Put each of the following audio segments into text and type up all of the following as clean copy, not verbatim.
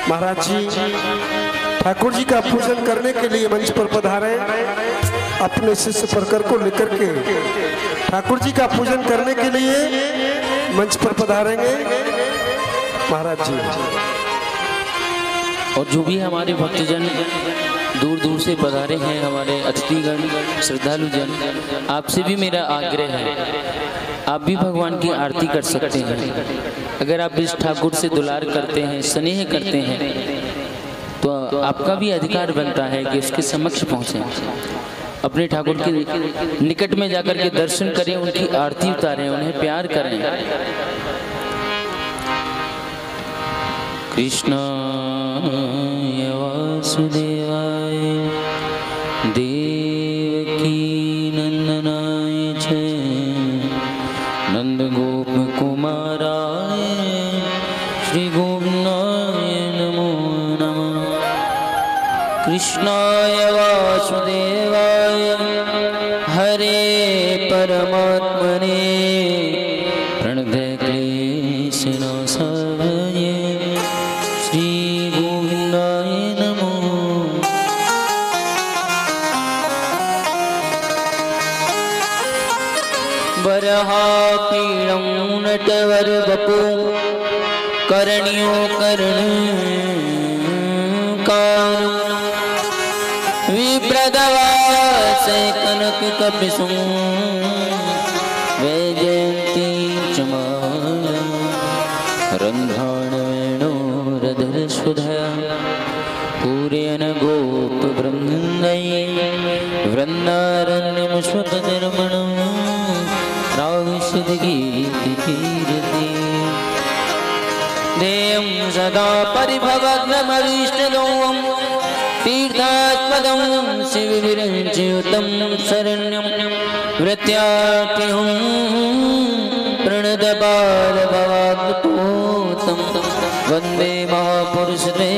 महाराज जी ठाकुर जी का पूजन करने के लिए मंच पर पधारे। अपने शिष्य प्रकर को लेकर के ठाकुर जी का पूजन करने के लिए मंच पर पधारेंगे महाराज जी। और जो भी हमारे भक्तजन दूर दूर से पधारे हैं, हमारे अतिथिगण श्रद्धालु जन, आपसे भी मेरा आग्रह है, आप भी भगवान की आरती कर सकते हैं। अगर आप इस ठाकुर से दुलार करते हैं, स्नेह करते हैं, तो आपका भी अधिकार बनता है कि उसके समक्ष पहुंचें, अपने ठाकुर के निकट में जाकर के दर्शन करें, उनकी आरती उतारें, उन्हें प्यार करें। कृष्णाय वासुदेवाय देवकी नंदनाय च नंदगोप कुमाराय श्री गोविंदाय नमो नमः। कृष्णाय वासुदेवाय हरे परमात्मने प्रणतः क्लेशनाशाय श्री गोविंदाय नमो। वरहापीडं नटवर वपु कर्ण्यो कर्णकारो विप्रदवास कनक कपिशं वैजयन्ती च माला रन्ध्राणवेणोरधर सुधया पूरयन गोप ब्रह्मण्यै वृन्दारण्यमुष्वपदर्मणं राविशुद्धगीतिकीर्ति देयं सदा परिभवग्नमभीष्टदोषं तीर्थास्पदं शिवविरञ्च्युतं शरण्यं वृत्यार्तिहं प्रणतपादभवाग्रपोतं वन्दे महापुरुषते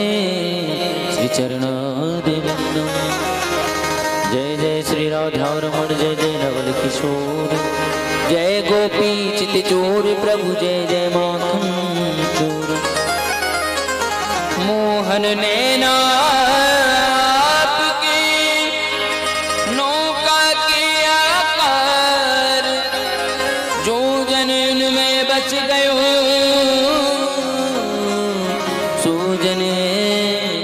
श्रीचरणारविन्दम्। जय जय श्री राधारमण जय जय नवल किशोर जय गोपी चित चोर प्रभु जय जय माखन चोर। मोहन नैना आपकी नौका के आकार जो जनन में बच गयो सो जने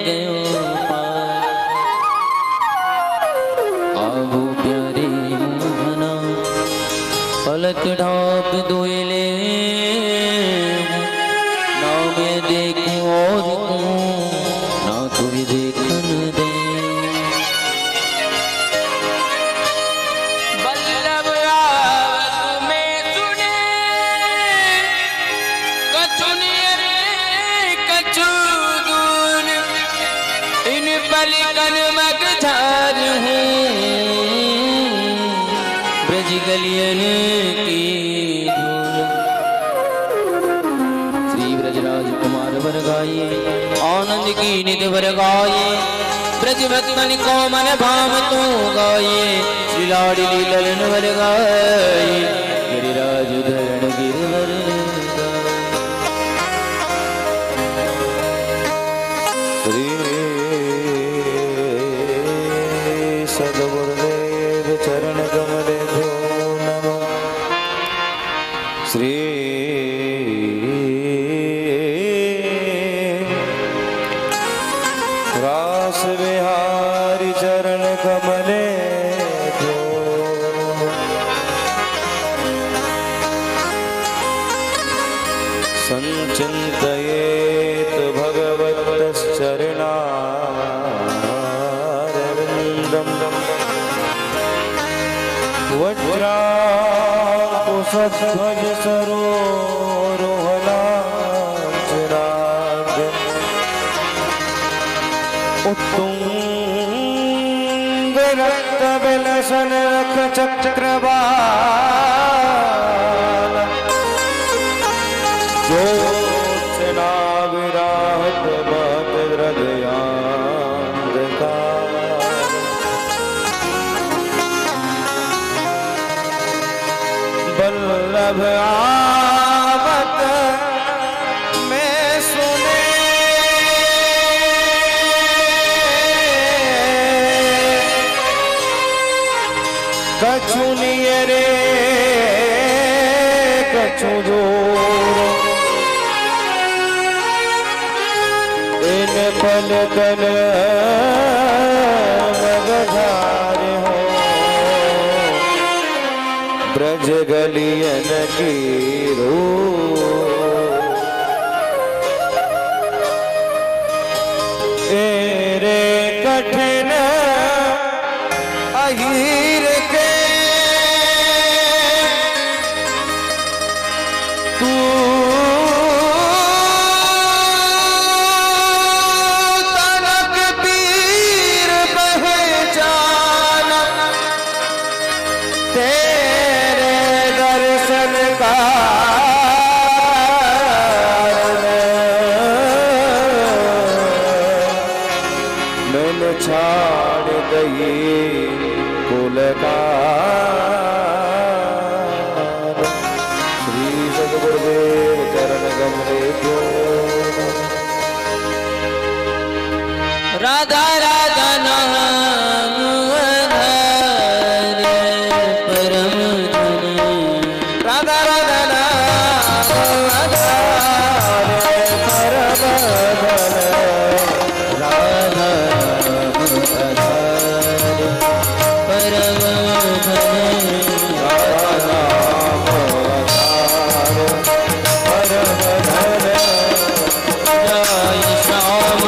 गयो पार। आबो प्यारे मोहना पलक ढाप दोयले ना मैं देखूं और ना तुझे देखन दे। बल्लभ आवत में सुने कछु नियरे कछु दूर इन पलिकन मगधार हूँ ब्रज गलियन की धूल। श्री ब्रजराज कुमार वर गाये आनंद की निधि वर गाये ब्रज भक्तन को मन भाम तो गाये श्री लाडली ललन वर गाये गिरिराज धरण गिरवर श्री सद्गुरुदेव चरण कमले भो नमः। श्री रास बिहारी चरण कमले भो। संचिन्तयेत भगवतश्चरणारविन्दम् वज्राकुशध्वज सरोरुहलाञ्छनाद्यम् उत्तुंग रक्तबिलसन रख चक्रवाल ज्योत्सना विराट बहत हृदयांधकार। वल्लभ आवत में सुने तेरे कछु जोर इन पलकन मगधार हो ब्रज गलियन की रो तेरे कठिन अहीर के तू तनक पीर पहचाना तेरे दर्शन का मैंने छाड़ गई कुलकार श्री सद्गुरुदेव चरण कमले जो राधा राधा नाम आधार परम धन राधा राधा नाम आधार परम धन राधा आधार परम धन जय श्याम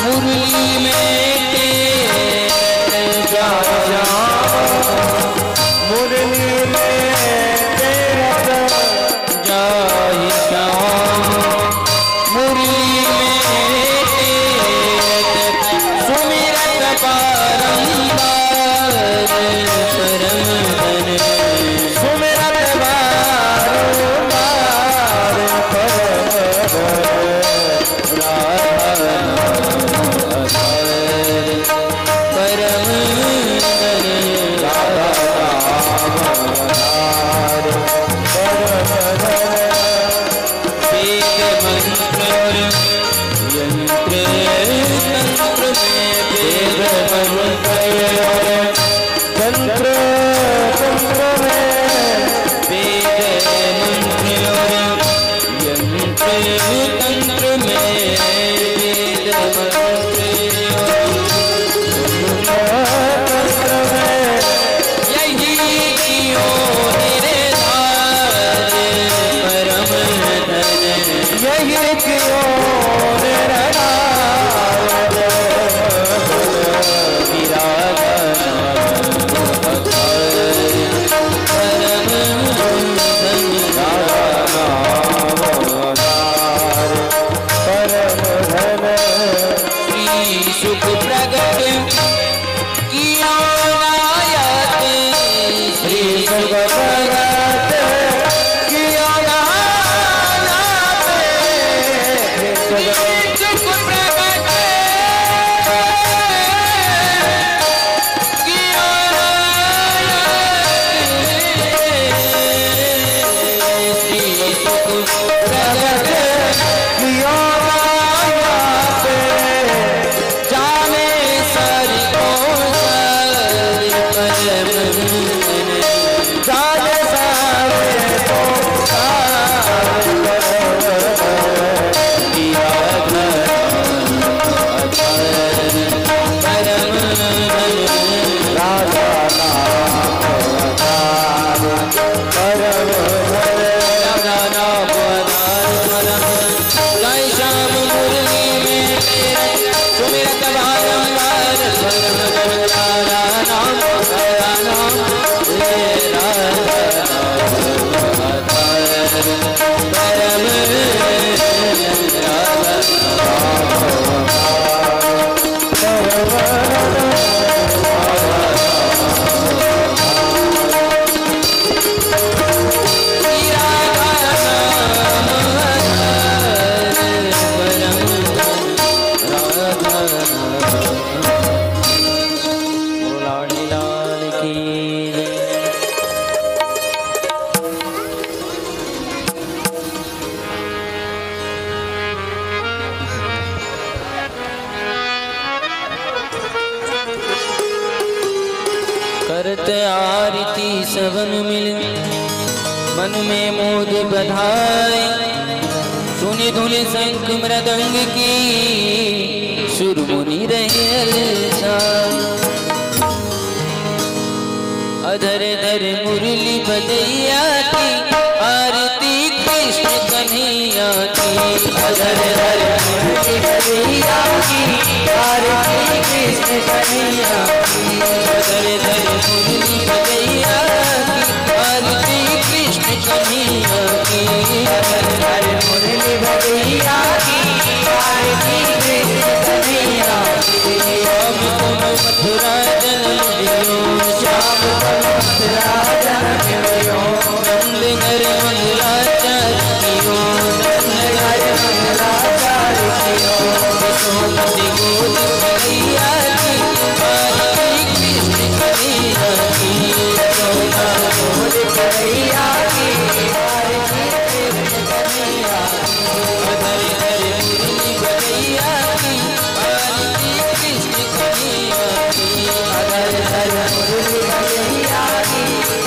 मुरली में तेरे जय श्याम मुरली में तेरा जय श्याम मुरली में तेरे सुमिरत बारंबार परम धन सुमिरत बारंबार परम धन परम वेद मंत्र यंत्र तंत्र में वेद तंत्र तंत्र में वेद मंत्र यंत्र तंत्र में वेद मंत्र यही कियो निर्धार परम धन यही क्यों सुख प्रगट किया आयत श्री सुख भगत किया सुख प्रगट किया श्री सुख प्रगट किया जाने सारी को सारी परम जाने सारे तो राधा जय श्याम मुरली में सुमिरत बारंबार राधा नाम परम करत आरती सबन मिल मन में मोद बधाए सुनि धुनि शंख मृदंग की सुर मुनि रहे अधर धर मुरली बजैया की आरती कृष्ण कन्हैया की अधर धर मुरली बजैया की आरती कृष्ण कन्हैया की अधर धर मुरली बजैया की आरती कृष्ण कन्हैया की अधर धर मुरली बजैया की आरती कृष्ण कन्हैया की श्याम तुम मथुरा जन्म दियो श्याम तुम मथुरा जन्म दियो नंद घर मंगलाचारियो नंद घर मंगलाचारियो यशोमति गोद कन्हैया की आरती कृष्ण कन्हैया की यशोदा गोद कन्हैया की आरती कृष्ण कन्हैया की अधर धर मुरली बजैया की आरती कृष्ण कन्हैया की अधर धर मुरली बजैया की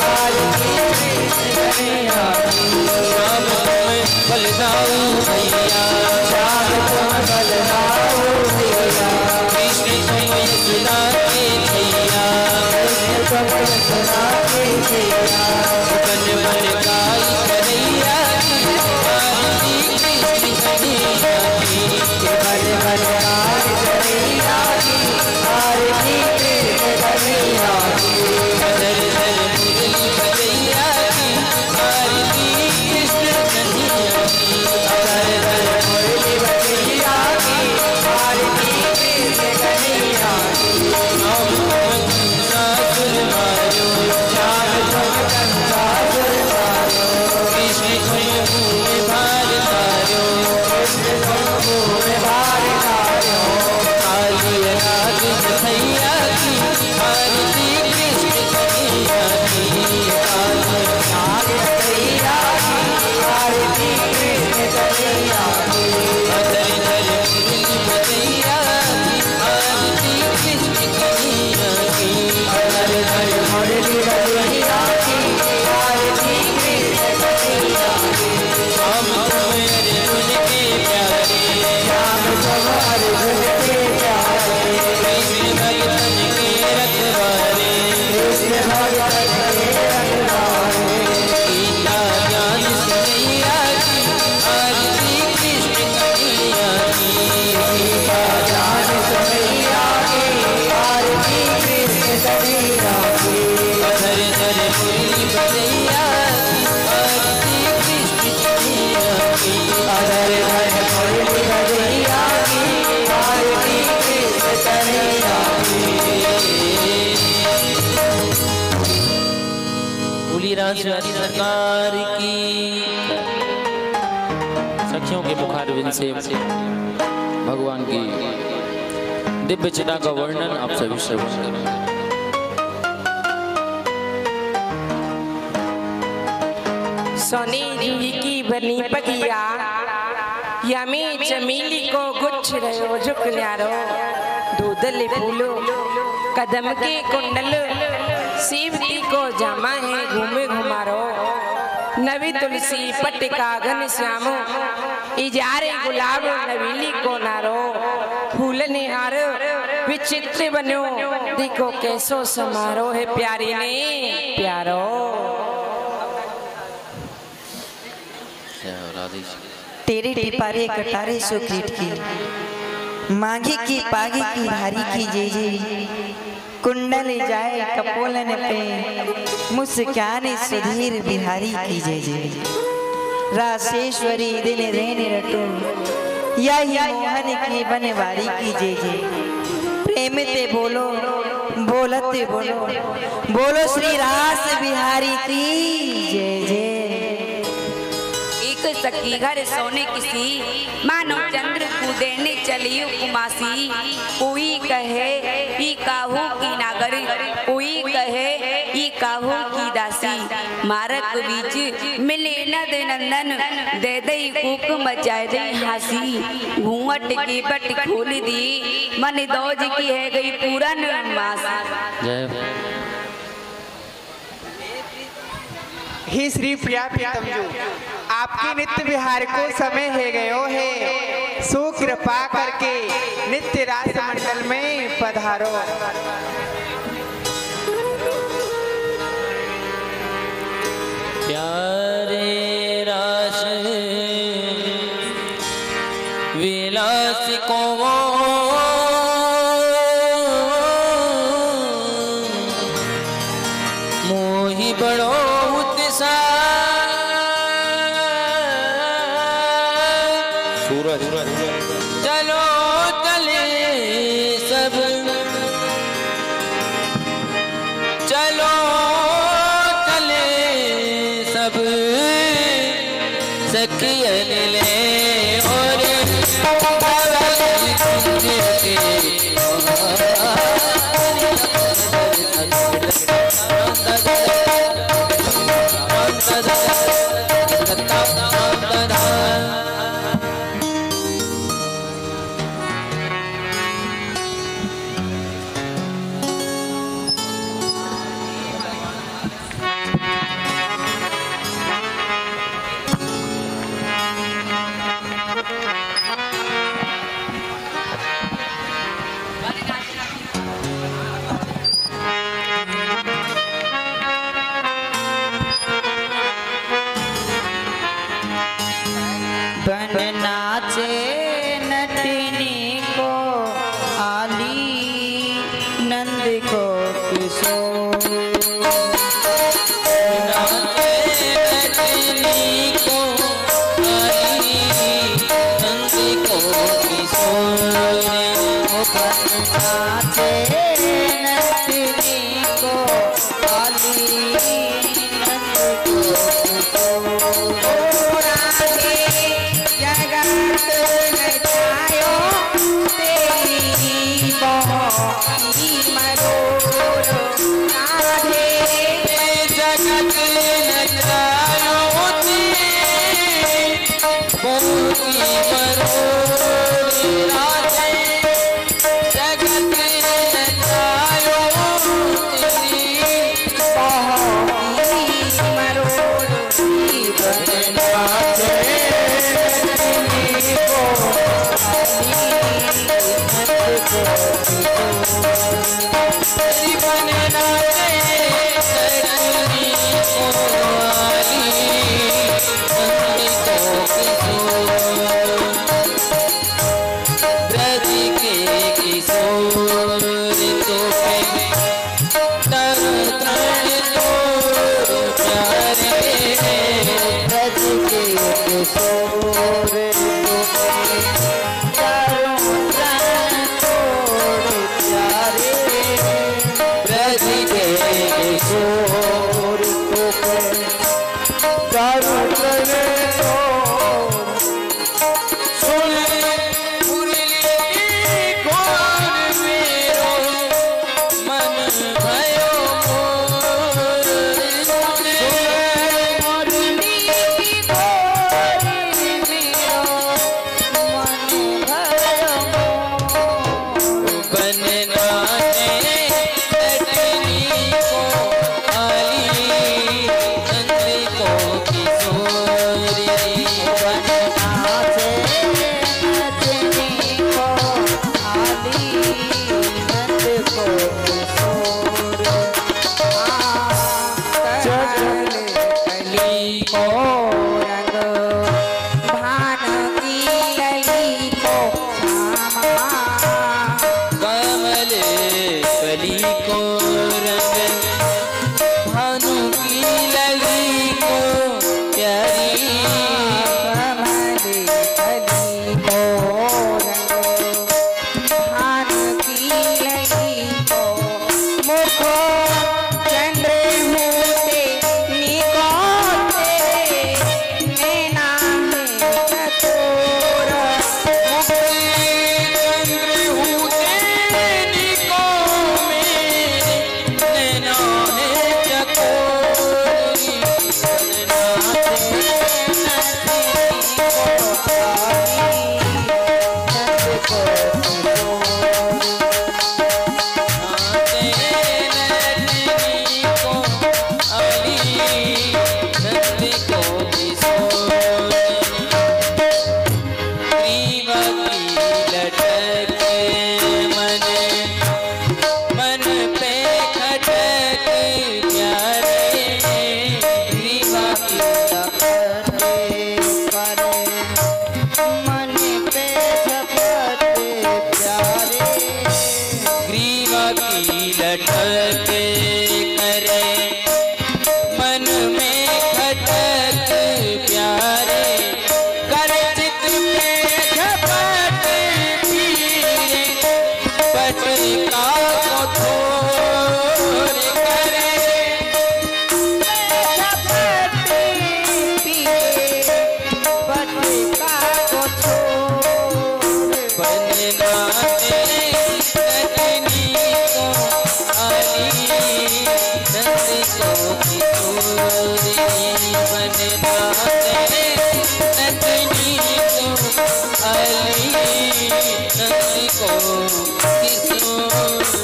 आरती कृष्ण कन्हैया की श्याम तुम बलदाऊ भैया श्याम तुम बलदाऊ भैया कृष्ण तुम यशोदा के भैया कृष्ण तुम यशोदा के भैया बन बन गाई कन्हैया की आरती कृष्ण कन्हैया की बन बन गाई कन्हैया की आरती कृष्ण कन्हैया की अधर धर मुरली बजैया की आरती कृष्ण कन्हैया की अधर धर मुरली बजैया की आरती कृष्ण कन्हैया की श्याम तुम कंसासुर मारो श्याम तुम कंसासुर मारो कृष्ण तुम भूमि भार तारो कृष्ण तुम भूमि भार तारो काली राग भैया की आरती कृष्ण कन्हैया की काली राग भैया की आरती कृष्ण कन्हैया की अधर धर मुरली बजैया की आरती कृष्ण कन्हैया की अधर धर मुरली बजैया की आरती कृष्ण कन्हैया की श्याम तुम अर्जुन के प्यारे श्याम तुम अर्जुन के प्यारे कृष्ण भगतन के रखवारे कृष्ण भगतन के रखवारे गीता ज्ञान सुनैया की आरती कृष्ण कन्हैया की गीता ज्ञान सुनैया की आरती कृष्ण कन्हैया की अधर धर मुरली बजैया की आरती कृष्ण कन्हैया की अधर धर मुरली बजैया की आरती कृष्ण कन्हैया की बोली राजरानी सरकार की सखियों के मुखारविंद से भगवान की दिव्य चिता का वर्णन आप सभी श्रवण करें। सोने रूही की बनी पगिया यमी चमेली को गुच्छ रहो झुक न्यारो दूधल फूलो कदम के कुंडल सीवती को जामा है घूमे घुमारो नवी तुलसी पट्टिका घन श्यामो इजारे गुलाब नवीली को नारो फूल निहार विचित्र बनो देखो कैसो समारो है प्यारी ने प्यारो तेरे टिपारे कटारे सुक्रीट की मांगी की पागी की भारी की जे जे कुंडल जाए कपोलन पे मुस्काने सुधीर बिहारी की जे जे रासेश्वरी दिन रेन रटो या मोहन की बनवारी की जे जे प्रेम ते बोलो बोलते बोलो बोलो श्री रास बिहारी की जय जय। सखी घर सोने किसी मानो चंद्र को देने चली कुमासी कोई कहे ई काहू की नागर कोई कहे ई काहू की दासी मारक बीच मिले नद नंदन दे दई कूक मचाए दई हासी घूंघट की बट खोल दी मन दौज की है गई पूरन मास। हे श्री प्रिया प्रीतम जी, आपके नित्य विहार को समय है गयो है, सो कृपा करके नित्य रास मंडल में पधारो। प्यारे रास विलास को मोहि बड़ो सूरज चलो चले सब, चलो चले सब सखियन ले और नाचे नटनी को आली नंद को किशोर, नाचे नटनी को आली नंद को किशोर, नाचे नटनी को आली नंद को किशोर। जगत ग्रीवा की लटक मन मन पे खटक प्यारे ग्रीवा की लपटे करे मन पे झपटे प्यारे ग्रीवा की लटक करे मन में खटक प्यारे कर चित्र पे झपट पीरे पटका को थोर करे झपटे पीरे पटका को छोड़ बनना तेरे नतनी को आली नंद को किशोरी बनना तेरे नतनी को आली नंद को किशोरी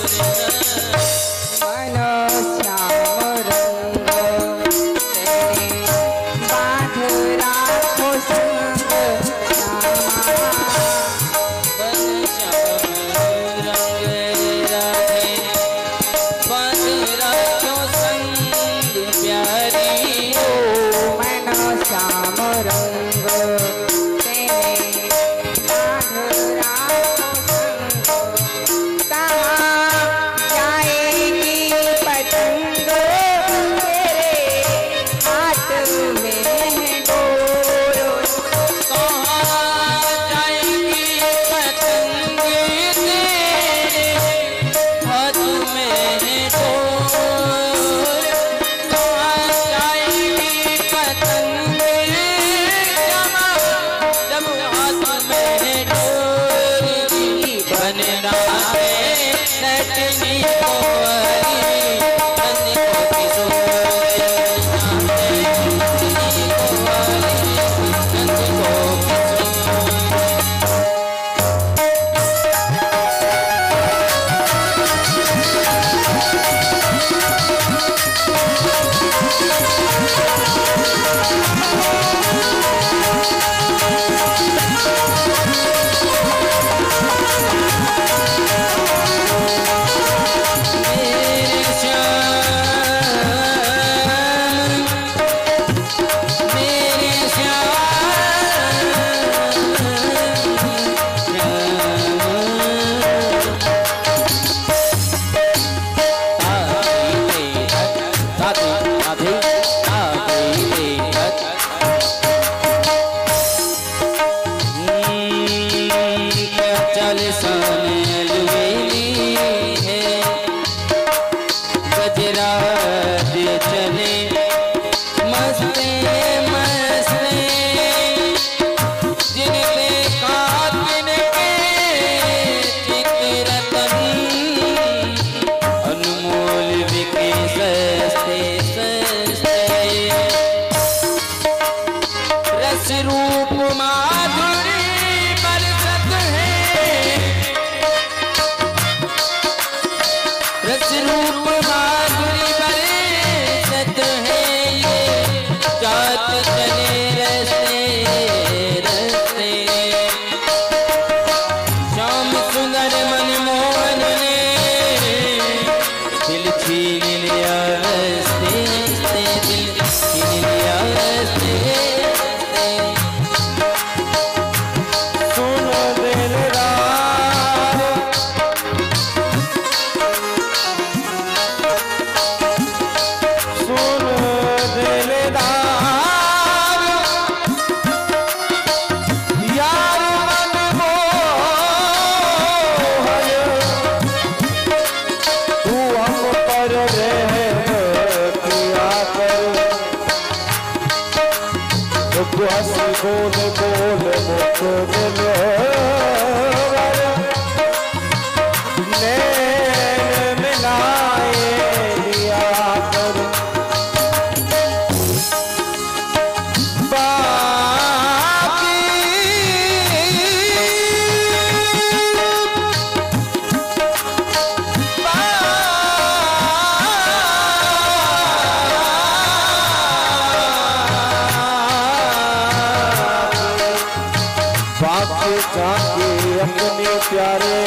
झांकी अपनी प्यारे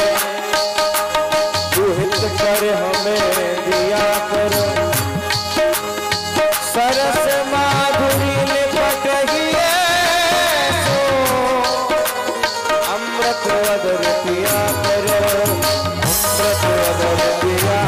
तू हित कर हमें दिया कर सरस माधुरी लिपट हिए सो अमृत अदर पिया कर अमृत अदर पिया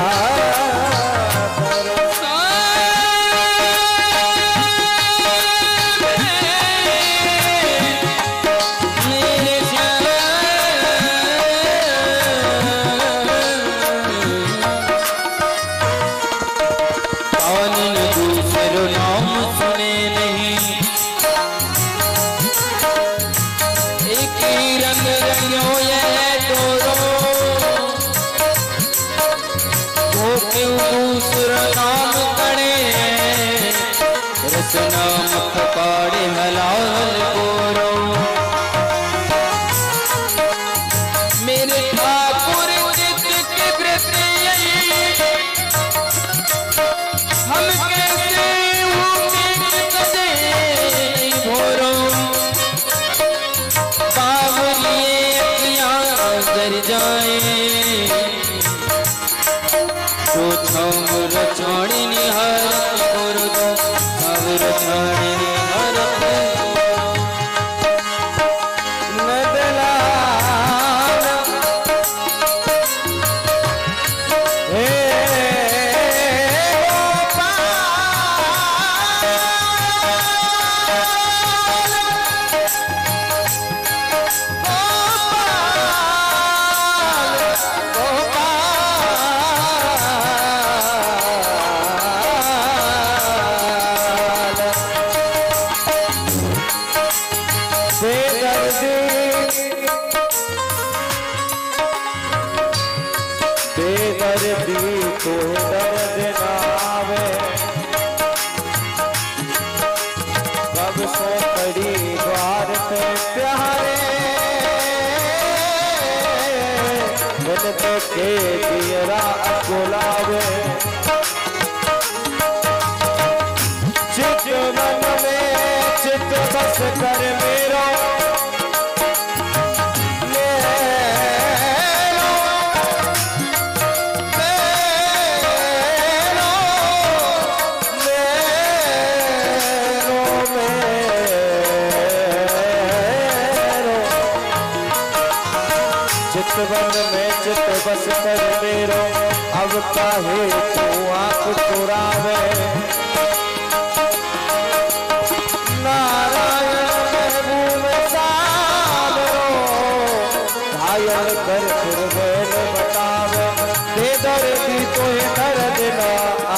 नाम पकाड़े हलाल गोरो मेरे ठाकुर चित के कृति हम कैसे भोरो बावलिए कर जाए तो छौर छोड़ी निहार गोरो के दियरा गुलाबे चित मन में चित बस कर मेरो चितवन में चित बस कर मेरो अब काहे तू आँख चुरावे नारायण महबूब सामरो घायल कर फिर बैल बतावे दे दर्दी तो दर्द न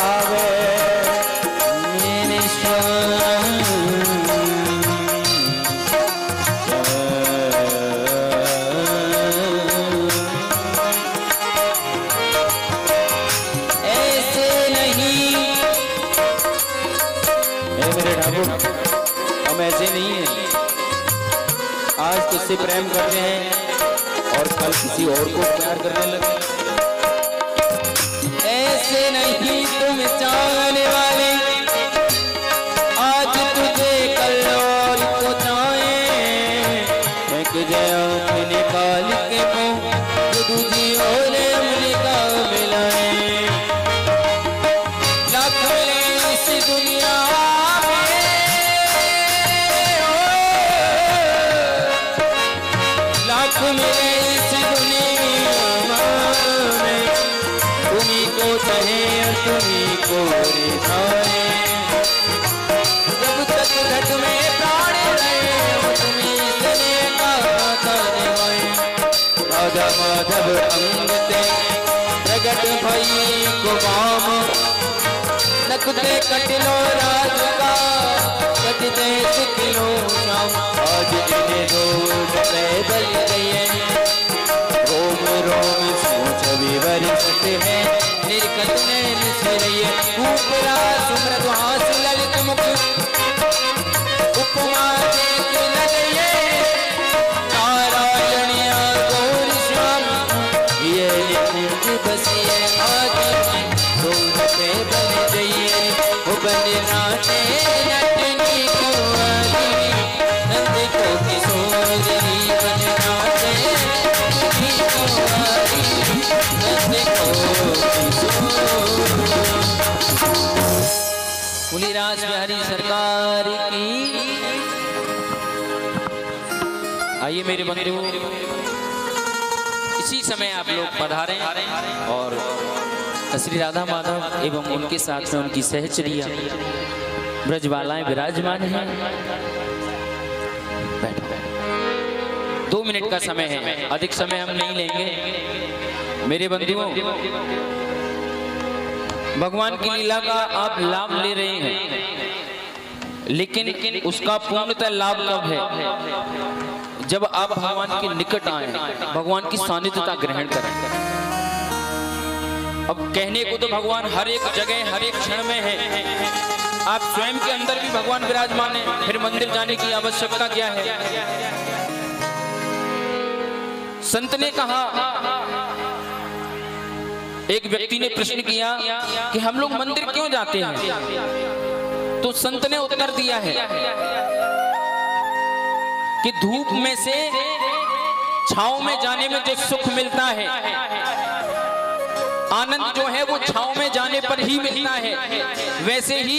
आवे मेरे हम ऐसे नहीं हैं आज तुझसे प्रेम करते हैं और कल किसी और को प्यार करने लगे ऐसे नहीं तुम चाहने वाले आज तुझे कल और को चाहे मैं तुझे आँख निकाल के तो दूजी और अमरीका मिलाए लाख मिले इस दुनिया मेरे इस दुनिया में तुम्ही को चाहे और तुम्ही को रिझाए जब तक घट में प्राण रहे तुम्ही सने का नाता निभाए राजा माधव अंग ते प्रगट भई गुलाम नकुते कटिलो राज का कटते सिखलो शाम आज इन्हें रोज पैदल गए रोम रोम सोच विवर सकते हैं निर्कट नैन सरये ऊपरा सुमृत हास ललित मुख उपमा देख लगे नारायणिया गौर श्याम ये निकुंज बसिए आदि रोज पे बन गए वो बंदनाते नटनी को आदि नंद को किशोरी बननाते बिहारी सरकार की। आइए मेरे बंधुओं, इसी समय आप लोग पधारें और श्री राधा माधव एवं उनके साथ में उनकी सहचरिया ब्रजबालाएं विराजमान हैं। बैठो, 2 मिनट का समय है, अधिक समय हम नहीं लेंगे। मेरे बंधुओं, भगवान की लीला का आप लाभ ले रहे हैं, लेकिन उसका पूर्णतः लाभ कब है? जब आप भगवान के निकट आए, भगवान की सानिध्यता ग्रहण करें। अब कहने को तो भगवान हर एक जगह हर एक क्षण में है, आप स्वयं के अंदर भी भगवान विराजमान है, फिर मंदिर जाने की आवश्यकता क्या है? संत ने कहा, एक व्यक्ति ने प्रश्न किया कि हम लोग मंदिर क्यों जाते हैं? तो संत ने उत्तर दिया है कि धूप में से छांव में जाने में जो सुख मिलता है, आनंद जो है वो छांव में जाने पर ही मिलता है, वैसे ही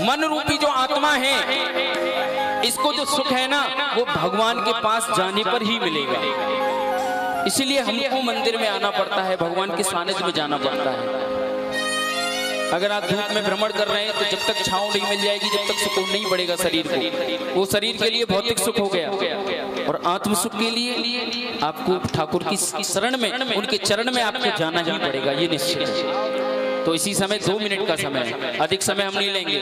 मन रूपी जो आत्मा है, इसको जो सुख है ना, वो भगवान के पास जाने पर ही मिलेगा। इसलिए हमको मंदिर में आना पड़ता है, भगवान के सानिध्य में जाना पड़ता है। अगर आप धूप में भ्रमण कर रहे हैं तो जब तक छांव नहीं मिल जाएगी, जब तक सुकून नहीं बढ़ेगा शरीर को, वो शरीर के लिए भौतिक सुख हो गया। और आत्म सुख के लिए आपको ठाकुर की शरण में, उनके चरण में आपको जाना ही पड़ेगा, ये निश्चित है। तो इसी समय 2 मिनट का समय है, अधिक समय हम नहीं लेंगे।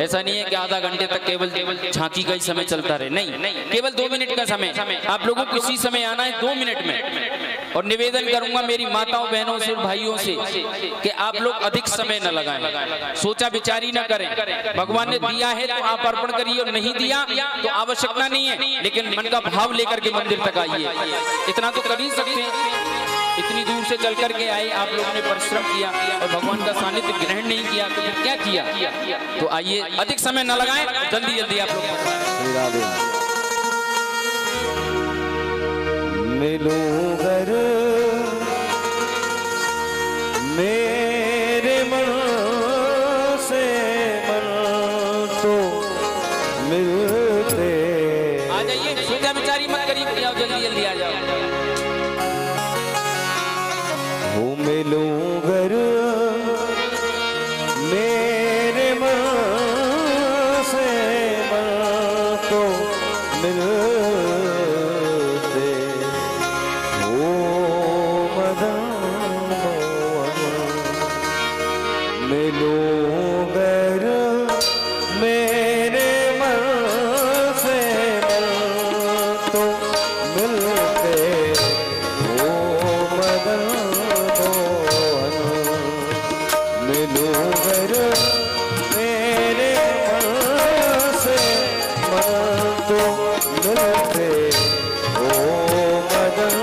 ऐसा नहीं है कि आधा घंटे तक केवल झांकी का ही समय चलता रहे, नहीं, केवल 2 मिनट का समय। आप लोगों को इसी समय आना है, 2 मिनट में। और निवेदन करूंगा मेरी माताओं बहनों से और भाइयों से कि आप लोग अधिक समय न लगाएं, सोचा विचारी न करें। भगवान ने दिया है तो आप अर्पण करिए, और नहीं दिया तो आवश्यकता नहीं है, लेकिन मन का भाव लेकर के मंदिर तक आइए। इतना तो कर ही सकते हैं। इतनी दूर से चल करके आए, आप लोगों ने परिश्रम किया और भगवान का सानिध्य ग्रहण नहीं किया, तो फिर क्या किया? तो आइए, अधिक समय न लगाएं, जल्दी जल्दी आप लोग मिलूं घर मेरे मन से मन तो मिलते। आ जाइए, सोचा विचारी मत करिए, आओ जल्दी जल्दी आ जाओ। वो मिलूं घर मेरे मन से मन तो मिलते। ओ मदन मिलूं घर मेरे मन से मन तो मिलते। ओ मदन मिलूं घर मेरे मन से मन तो मिलते। ओ मदन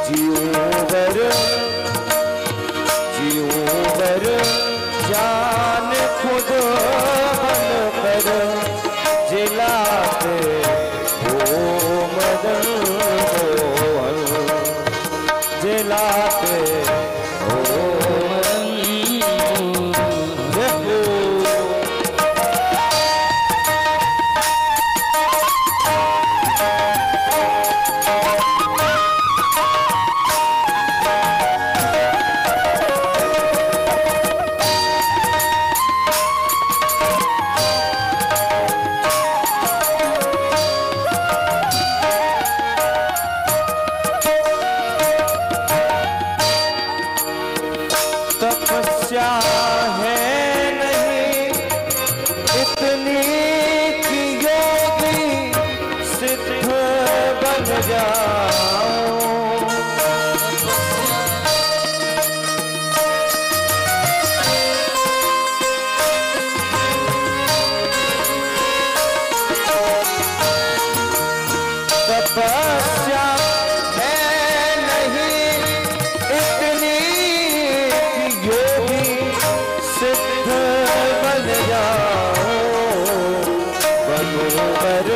जीऊं घर जान खुद बन कर जिलाते। ओ मदन जिलाते। तपस्या है नहीं इतनी कि योगी सिद्ध बन जाओ। तपस्या है नहीं इतनी योगी सिद्ध बन जाओ। बनूंगर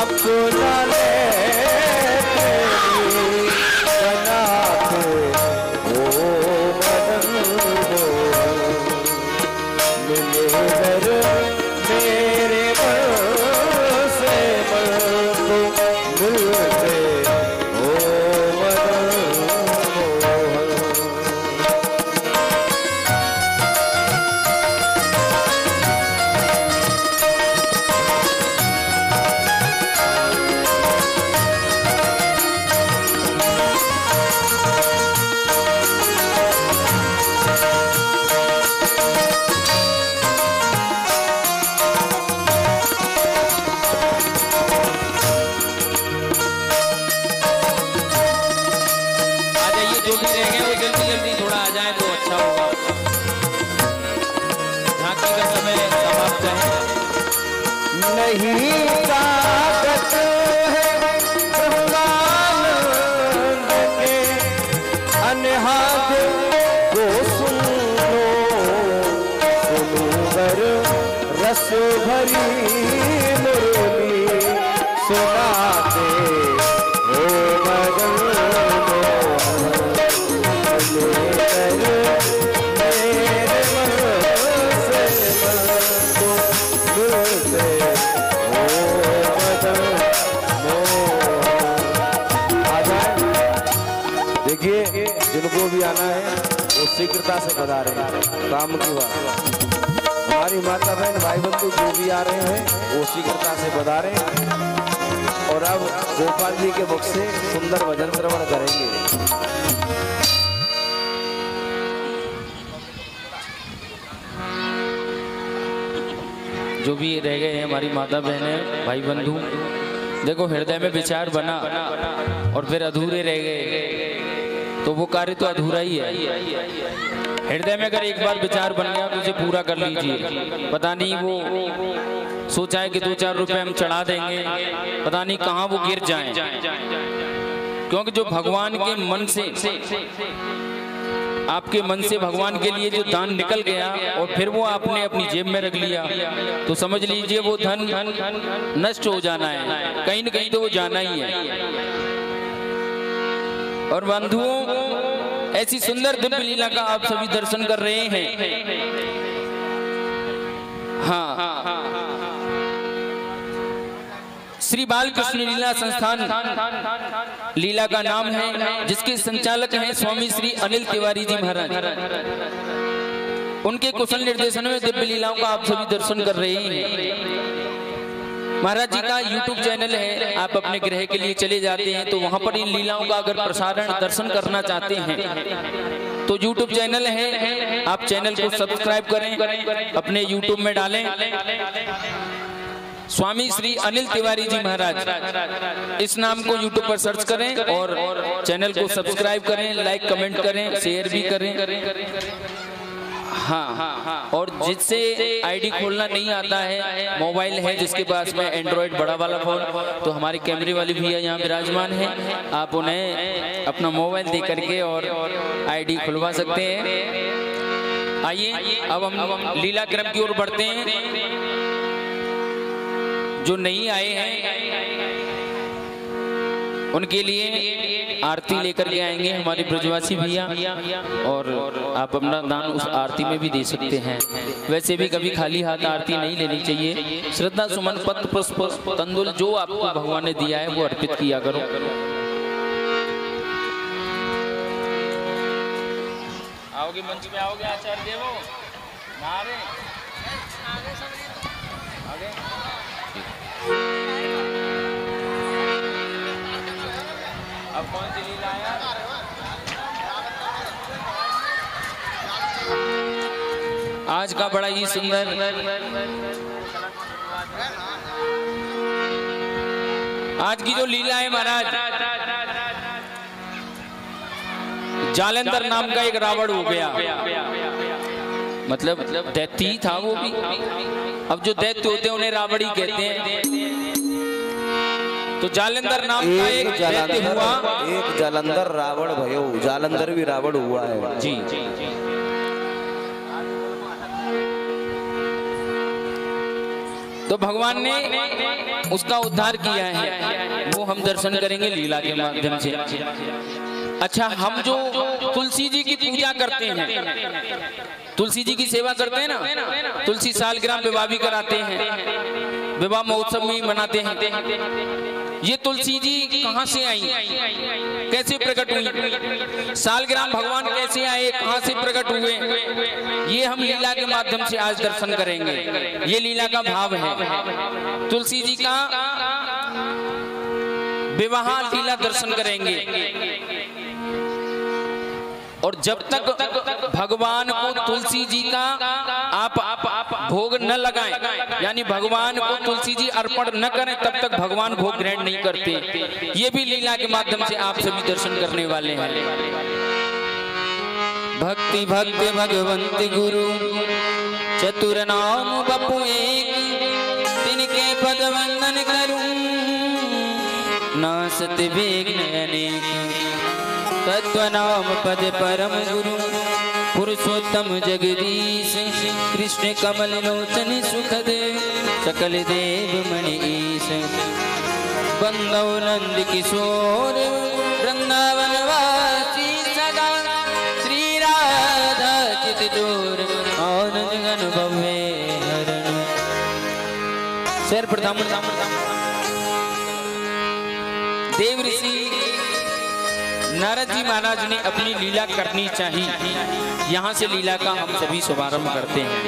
अपना ले बनाते। नहीं ताकत है ब्रह्मानंद के अनहद को सुन लो, सुनूंगर रस भरी मुरली सुनाते हो मदन देखिए, जिनको भी आना है वो शीघ्रता से बता रहे हैं। काम की बात, हमारी माता बहन भाई बंधु जो भी आ रहे हैं वो शीघ्रता से बता रहे हैं। और अब गोपाल जी के मुख से सुंदर भजन श्रवण करेंगे। जो भी रह गए हैं हमारी माता बहनें भाई बंधु, देखो हृदय में विचार बना और फिर अधूरे रह गए तो वो कार्य तो अधूरा ही है। हृदय में अगर एक बार विचार बन गया तो उसे पूरा कर लीजिए। पता नहीं वो सोचा है कि 2-4 रुपए हम चढ़ा देंगे, पता नहीं कहाँ वो गिर जाएं। क्योंकि जो भगवान के मन से, आपके मन से भगवान के लिए जो दान निकल गया और फिर वो आपने अपनी जेब में रख लिया तो समझ लीजिए वो धन नष्ट हो जाना है, कहीं न कहीं तो वो जाना ही है। और बंधुओं, ऐसी सुंदर दिव्य लीला का आप सभी दर्शन कर रहे हैं। हाँ, श्री बालकृष्ण लीला संस्थान लीला का नाम है, जिसके संचालक हैं स्वामी श्री अनिल तिवारी जी महाराज। उनके कुशल निर्देशन में दिव्य लीलाओं का आप सभी दर्शन कर रहे हैं। महाराज जी का YouTube चैनल है, आप अपने गृह के लिए चले जाते हैं तो वहां पर इन लीलाओं का अगर प्रसारण दर्शन करना चाहते हैं तो YouTube चैनल है, आप चैनल को सब्सक्राइब करें, अपने YouTube में डालें स्वामी श्री अनिल तिवारी जी महाराज, इस नाम को YouTube पर सर्च करें और चैनल को सब्सक्राइब करें, लाइक कमेंट करें, शेयर भी करें। हाँ, और जिससे आईडी खोलना नहीं आता है, मोबाइल है जिसके पास में एंड्रॉइड बड़ा वाला फोन, तो हमारे कैमरे वाले भैया यहाँ विराजमान हैं, आप उन्हें अपना मोबाइल दे करके और आईडी खुलवा सकते हैं। आइए अब हम लीला क्रम की ओर बढ़ते हैं। जो नहीं आए हैं उनके लिए आरती लेकर के आएंगे हमारे ब्रजवासी भैया, और आप अपना दान उस आरती में भी दे सकते हैं। वैसे भी कभी खाली हाथ आरती नहीं लेनी चाहिए। श्रद्धा सुमन पत्र पुष्प तंदुल जो आपको भगवान ने दिया है वो अर्पित किया करो। आओगे मंच में, आओगे आचार्य देवो, नारे आगे। अब कौन सी लीला है? आज का बड़ा ही सुंदर आज की जो लीला है महाराज, जालंधर नाम का एक रावण हो गया, मतलब दैत्य ही था वो भी। अब जो दैत्य होते हैं उन्हें रावण ही कहते हैं। तो जालंधर नाम का एक दैत्य हुआ। एक जालंधर रावण भयो, जालंधर भी रावण हुआ है जी। तो भगवान ने उसका उद्धार किया है, वो हम दर्शन करेंगे लीला के माध्यम से। अच्छा, हम जो तुलसी जी की पूजा करते हैं, तुलसी जी की सेवा करते हैं ना, तुलसी सालग्राम विवाह भी कराते हैं, विवाह महोत्सव में मनाते हैं। ये तुलसी जी कहाँ से आई, कैसे प्रकट हुई, सालग्राम भगवान कैसे आए, कहाँ से प्रकट हुए, ये हम लीला के माध्यम से आज दर्शन करेंगे। ये लीला का भाव है। तुलसी जी का विवाह लीला दर्शन करेंगे। और जब तक भगवान को तुलसी जी का आप भोग न लगाएं, यानी भगवान को तुलसी जी अर्पण न करें, तब तक भगवान भोग ग्रहण नहीं करते। ये भी लीला के माध्यम से आप सभी दर्शन करने वाले हैं। भक्ति भक्त भगवंत गुरु चतुर नाम बपु एक, तिनके पद वंदन करूं नासत विघ्न अनेक तत्व नाम पद परम गुरु पुरुषोत्तम जगदीश कृष्ण कमल लोचन सुखद सकल देव मणि ईश बंदौ नंद किशोर वृंदावन वासी सदा श्री राधा चित जोर आनंद घन भवे हरण। शेर प्रथम देव ऋषि नारद जी महाराज ने अपनी लीला करनी चाहिए। यहाँ से लीला का हम सभी शुभारंभ करते हैं।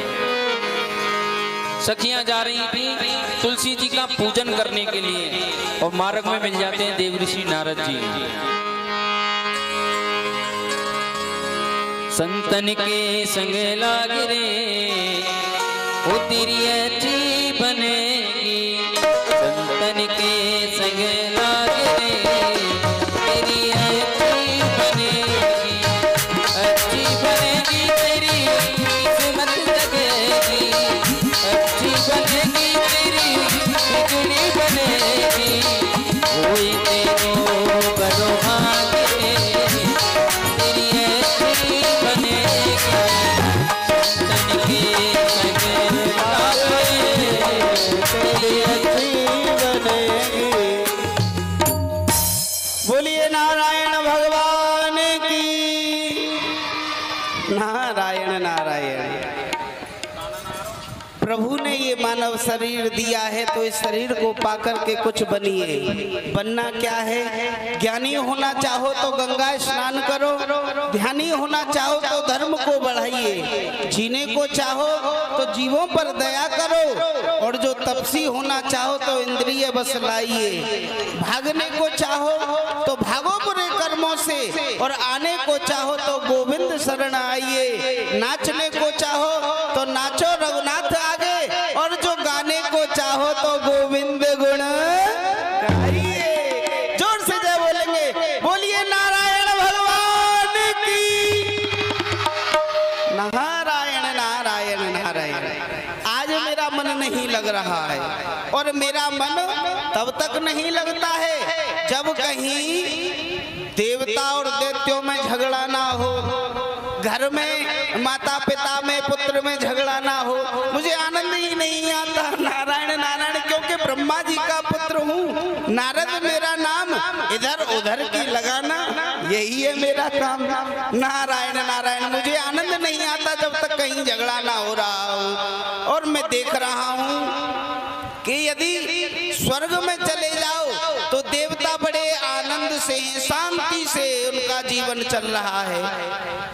सखियां जा रही थी तुलसी जी का पूजन करने के लिए और मार्ग में मिल जाते हैं देव ऋषि नारद जी। संतन के संग लाग रे वो तेरी अच्छी बनेगी, संतन के संग लाग रे तेरी अच्छी बनेगी, अच्छी बनेगी तेरी किस्मत जगेगी, अच्छी बनेगी तेरी बिगड़ी बनेगी, कोई तेरो बड़ो भागे तेरी अच्छी बनेगी, संतन के संग लाग रे तेरी अच्छी बनेगी। बोलिए नारायण भगवान की। नारायण नारायण। प्रभु ने ये मानव शरीर दिया है तो इस शरीर को पाकर के कुछ बनिए। बनना क्या है? ज्ञानी होना चाहो तो गंगा स्नान करो, ध्यानी होना चाहो तो धर्म को बढ़ाइए, जीने को चाहो तो जीवों पर दया करो, और जो तपसी होना चाहो तो इंद्रिय बस लाइए, भागने को चाहो तो भागो बुरे कर्मों से, और आने को चाहो तो गोविंद शरण आइए, नाचने को चाहो तो नाचो रघुनाथ आगे, और जो गाने को चाहो तो गोविंद गुण गाइए। जोर से जय बोलेंगे। बोलिए नारायण भगवान की। नारायण नारायण नारायण। आज मेरा मन नहीं लग रहा है, और मेरा मन तब तक नहीं लगता है जब कहीं देवता और दैत्यों में झगड़ा ना हो, घर में माता पिता में पुत्र में झगड़ा ना हो, मुझे आनंद ही नहीं आता। नारायण नारायण, क्योंकि ब्रह्मा जी का पुत्र हूँ, नारद मेरा नाम, इधर उधर की लगाना यही है मेरा काम। नारायण नारायण, मुझे आनंद नहीं आता जब तक कहीं झगड़ा ना हो रहा हो। और मैं देख रहा हूँ कि यदि स्वर्ग में चले जाओ तो देवता बड़े आनंद से शांति से उनका जीवन चल रहा है,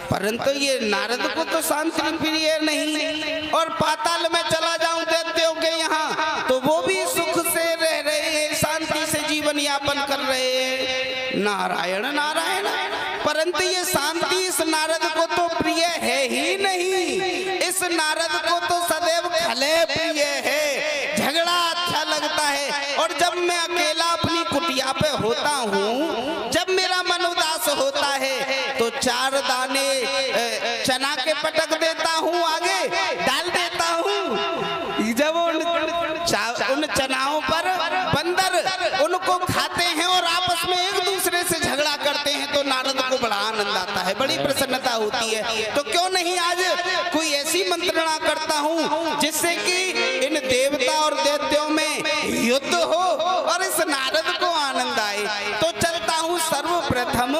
परंतु ये नारद को तो शांति प्रिय नहीं। और पाताल में चला जाऊं दैत्यों के यहाँ तो वो भी सुख से रह रहे हैं, शांति से जीवन यापन कर रहे हैं। नारायण नारायण, परंतु ये शांति इस नारद को तो प्रिय है ही नहीं। इस नारद को तो सदैव खले प्रिय है, झगड़ा अच्छा लगता है। और जब मैं अकेला अपनी कुटिया पे होता हूँ, जब मेरा मन उदास होता है तो 4 दाने चना के पटक देता हूँ, आगे डाल देता हूँ। जब उन चनाओं पर बंदर उनको खाते हैं और आपस में एक दूसरे से झगड़ा करते हैं तो नारद को बड़ा आनंद आता है, बड़ी प्रसन्नता होती है। तो क्यों नहीं आज कोई ऐसी मंत्रणा करता हूँ जिससे कि इन देवता और दैत्यों में युद्ध हो और इस नारद को आनंद आए। तो चलता हूँ सर्वप्रथम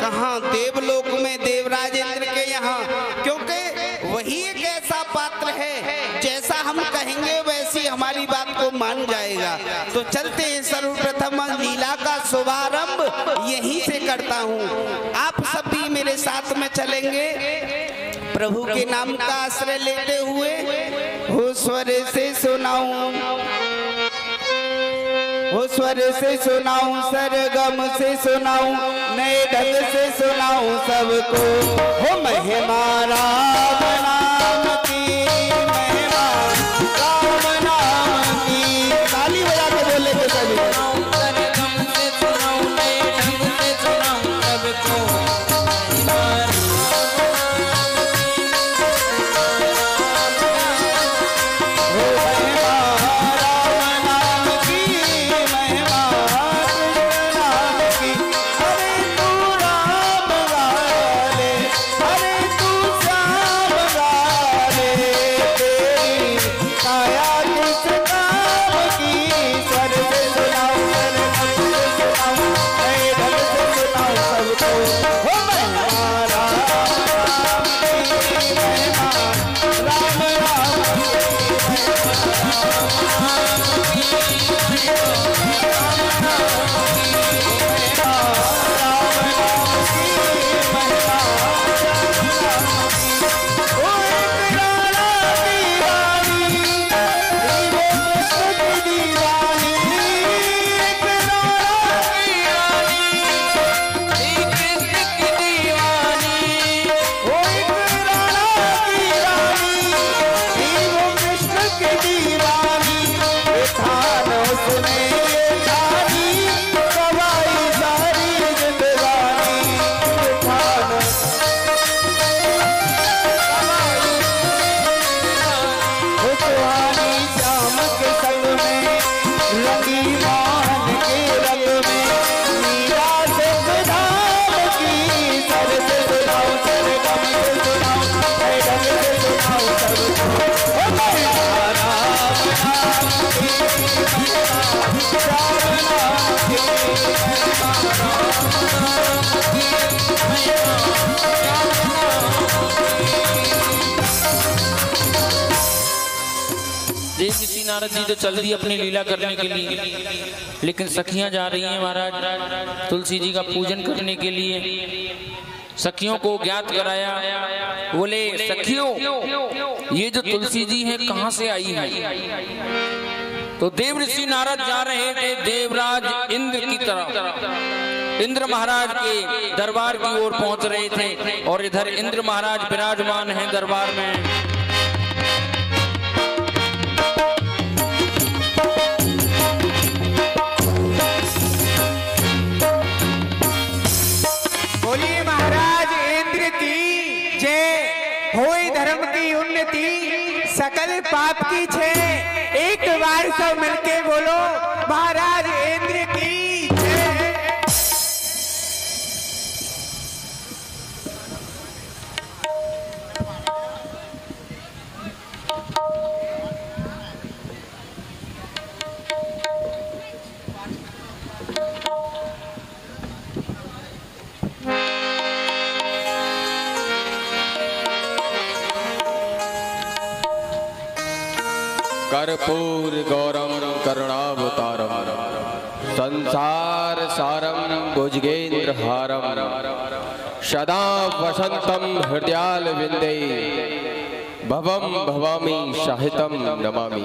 कहाँ? देवलोक में देवराज इंद्र के यहाँ, क्योंकि वही एक ऐसा पात्र है जैसा हम कहेंगे वैसी हमारी बात को मान जाएगा। तो चलते हैं, सर्वप्रथम लीला का शुभारंभ यहीं से करता हूँ। आप सब भी मेरे साथ में चलेंगे, प्रभु के नाम का आश्रय लेते हुए। हो स्वर से सुनाऊं, हो स्वर से सुनाऊं, सरगम से सुनाऊं, नए ढंग से सुनाऊं सबको। हो महिमा राम नाम की, महिमा राम नाम की। ताली बजा के बोले तो सभी। सरगम से सुनाऊं, नए ढंग से सुनाऊं सबको। हो महिमा राम देव ऋषि नारद जी तो चल दी अपनी लीला करने के लिए, लेकिन सखियां जा रही हैं महाराज तुलसी जी का पूजन करने के लिए। सखियों को ज्ञात कराया, बोले सखियों ये जो तुलसी जी हैं कहां से आई हैं? तो देव ऋषि नारद जा रहे थे देवराज इंद्र की तरफ, इंद्र महाराज के दरबार की ओर पहुंच रहे थे, और इधर इंद्र महाराज विराजमान हैं दरबार में। बोलिए महाराज इंद्र की जय, होए धर्म की उन्नति, सकल पाप की छे। एक बार सब मिलके बोलो महाराज इंद्र की जय। कर्पूर गौरम करुणावतारम संसार सारम भुजगेंद्र हारम सदा वसंतम हृदयाल विंदे भवम भवामी साहितम नमामि।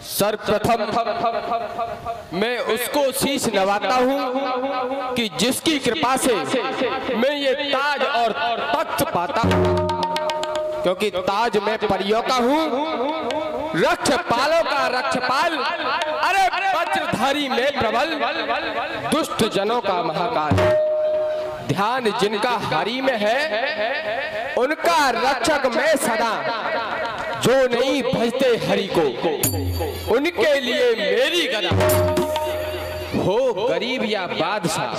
सर्वप्रथम मैं उसको शीश नवाता हूँ कि जिसकी कृपा से मैं ये ताज और तख्त पाता हूँ, क्योंकि ताज मैं परियों का हूँ, रक्षपालों का रक्षपाल, अरे वज्रधारी में प्रबल, दुष्ट जनों का महाकाल। ध्यान जिनका हरि में है उनका रक्षक मैं सदा, जो नहीं भजते हरि को उनके लिए मेरी गदा। हो गरीब या बादशाह,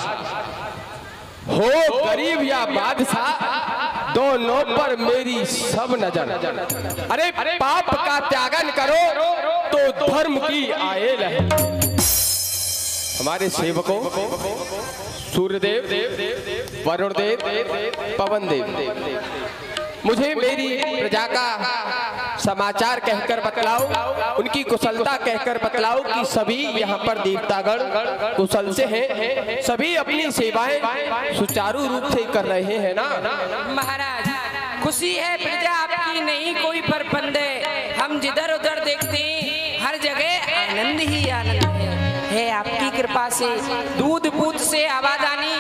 हो गरीब या बादशाह, दोनों पर मेरी सब नजर। अरे पाप का त्यागन करो तो धर्म की आए लहे। हमारे सेवकों सूर्यदेव, वरुण देव, पवन देव, मुझे मेरी प्रजा का समाचार कहकर बतलाओ, उनकी कुशलता कहकर बतलाओ कि सभी यहाँ पर देवतागण कुशल से हैं, सभी अपनी सेवाएं सुचारू रूप से कर रहे हैं ना महाराज? खुशी है प्रजा आपकी, नहीं कोई परपंद है। हम जिधर उधर देखते हैं हर जगह आनंद ही आनंद है आपकी कृपा से। दूध बूथ से आवाजानी,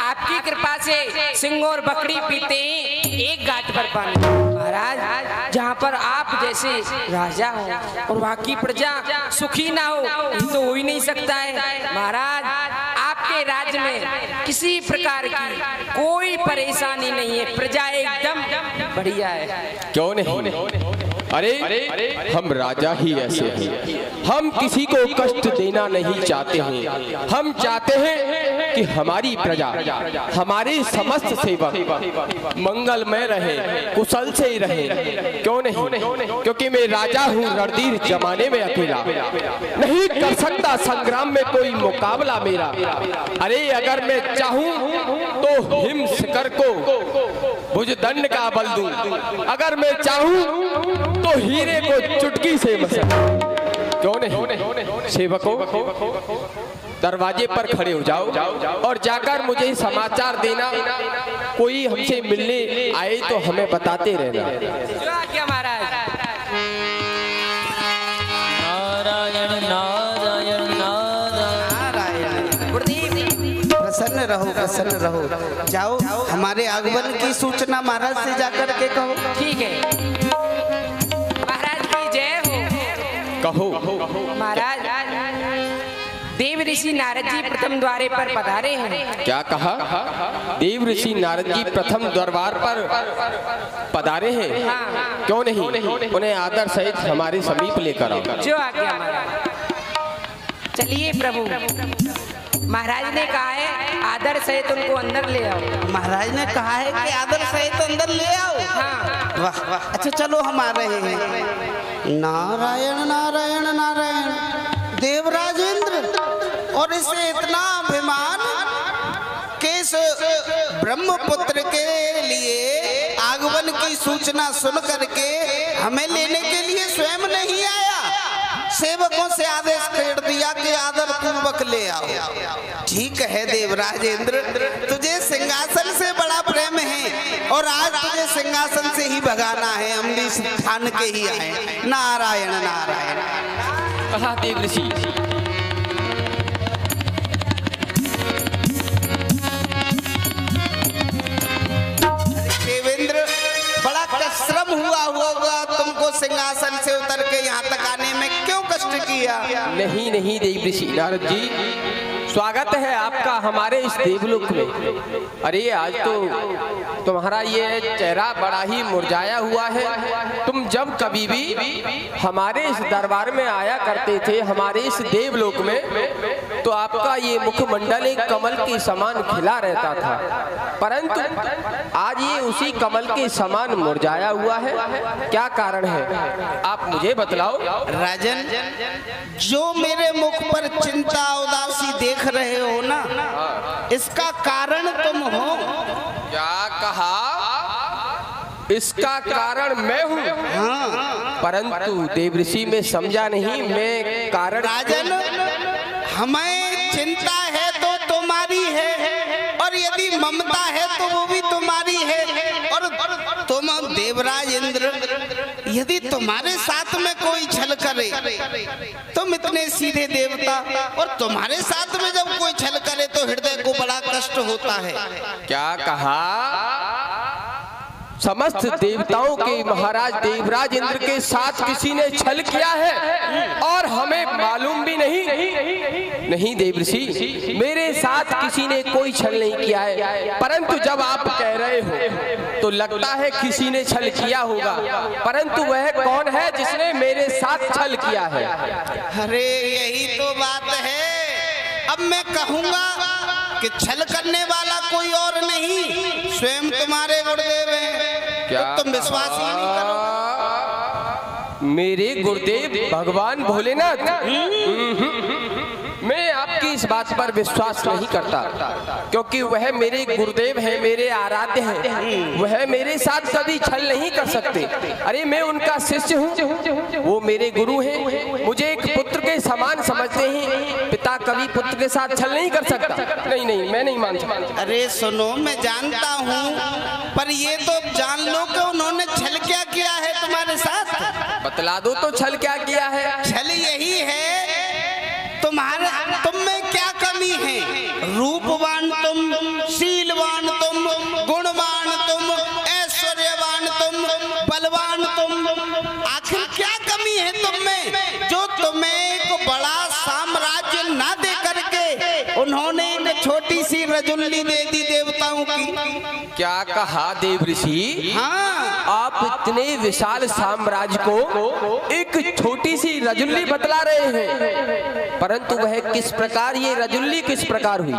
आपकी कृपा से सिंह और बकरी पीते हैं एक घाट पर पानी। महाराज जहाँ पर आप जैसे राजा हो और वहाँ की प्रजा सुखी ना हो, ये तो हो ही नहीं सकता है। महाराज आपके राज्य में किसी प्रकार की कोई परेशानी नहीं है, प्रजा एकदम बढ़िया है। क्यों नहीं? अरे हम राजा ही ऐसे हैं, हम किसी को कष्ट देना नहीं चाहते हैं। हम चाहते हैं कि हमारी प्रजा, हमारे समस्त सेवक मंगलमय रहे, कुशल से ही रहे। क्यों नहीं? क्योंकि मैं राजा हूँ, रणधीर जमाने में अकेला नहीं कर सकता संग्राम में कोई मुकाबला मेरा। अरे अगर मैं चाहूँ तो हिम शिखर को भुजदंड का बल दूं, अगर मैं चाहूँ तो हीरे को चुटकी से मसल। क्यों नहीं? सेवकों दरवाजे पर खड़े हो जाओ और जाकर मुझे समाचार देना, कोई हमसे मिलने आए तो हमें बताते रहना। क्या महाराज? नारायण नारायण नारायण। प्रसन्न रहो, प्रसन्न रहो। जाओ हमारे आगमन की सूचना महाराज से जाकर के कहो। ठीक है महाराज की जय हो। कहो महाराज देव ऋषि नारद जी प्रथम द्वारे पर पधारे हैं। क्या कहा? देव ऋषि नारद जी प्रथम दरबार पर पधारे हैं। हाँ। क्यों नहीं? उन्हें आदर सहित हमारे समीप लेकर आओ। जो आज्ञा महाराज। चलिए प्रभु, महाराज ने कहा है आदर सहित उनको अंदर ले आओ। महाराज ने कहा है कि आदर सहित अंदर ले आओ। हाँ। वाह वाह, अच्छा चलो हम आ रहे हैं। नारायण नारायण नारायण, देवराजेंद्र, और इसे इतना अभिमान कि इस ब्रह्मपुत्र के लिए आगमन की सूचना सुन करके हमें लेने के लिए स्वयं नहीं आया, सेवकों से आदेश कर दिया कि आदर पूर्वक ले आओ। ठीक है देवराजेंद्र, तुझे सिंहासन से बड़ा प्रेम है और आज तुझे सिंहासन से ही भगाना है, हम भी स्थान के ही आए। नारायण नारायण। कहा देव ऋषि। देवेंद्र, बड़ा श्रम हुआ होगा तुमको सिंहासन से उतर के यहाँ तक आने में, क्यों कष्ट किया? नहीं नहीं देव ऋषि नारद जी, स्वागत है आपका हमारे इस देवलोक में। अरे आज तो तुम्हारा ये चेहरा बड़ा ही मुरझाया हुआ है। तुम जब कभी भी हमारे इस दरबार में आया करते थे, हमारे इस देवलोक में, तो आपका ये मुखमंडल एक कमल के समान खिला रहता था, परंतु आज ये उसी कमल के समान मुरझाया हुआ है। क्या कारण है आप मुझे बतलाओ। राजन, जो मेरे मुख पर चिंता उदासी देख रहे हो ना, इसका कारण तुम हो। क्या कहा? इसका कारण मैं हूँ? हाँ। परंतु देवऋषि में समझा नहीं, मैं कारण। राजन, हमें चिंता है तो तुम्हारी है, और यदि ममता है तो वो भी तुम्हारी है। और तुम देवराजेंद्र, यदि तुम्हारे साथ में कोई छल करे, तुम इतने सीधे देवता, और तुम्हारे साथ में जब कोई छल करे तो हृदय को बड़ा कष्ट होता है। क्या कहा? समस्त देवताओं के महाराज देवराज इंद्र के साथ किसी ने छल किया है और हमें मालूम भी नहीं? नहीं देवऋषि, मेरे साथ किसी ने कोई छल नहीं किया है, परंतु जब आप कह रहे हो तो लगता है किसी ने छल किया होगा, परंतु वह कौन है जिसने मेरे साथ छल किया है? अरे यही तो बात है। अब मैं कहूंगा कि छल करने वाला कोई और नहीं, स्वयं तुम्हारे गुरुदेव हैं। क्या तो तुम विश्वास ही नहीं करो। मेरे गुरुदेव भगवान भोलेनाथ? मैं आपकी इस बात पर विश्वास नहीं करता, क्योंकि वह मेरे गुरुदेव हैं, मेरे आराध्य हैं, वह मेरे साथ कभी छल नहीं कर सकते। अरे मैं उनका शिष्य हूँ, वो मेरे गुरु हैं, मुझे एक पुत्र के समान समझते हैं। पिता कभी पुत्र के साथ छल नहीं कर सकता। नहीं नहीं, मैं नहीं मान सकता। अरे सुनो, मैं जानता हूँ, पर ये तो जान लो कि उन्होंने छल क्या किया है तुम्हारे साथ। बतला दो तो छल क्या किया है। छल यही है, तुम में क्या कमी है? रूपवान तुम, शीलवान तुम, गुणवान तुम, ऐश्वर्यवान तुम, बलवान तुम, आखिर क्या कमी है तुम में जो तुम्हें एक बड़ा साम्राज्य ना दे करके उन्होंने एक छोटी सी रजुल्ली दे दी देवताओं की? क्या कहा देवऋषि? हाँ, आप इतने विशाल साम्राज्य को एक छोटी सी रजुल्ली बतला रहे हैं, परंतु वह किस प्रकार, ये रजुल्ली किस प्रकार हुई?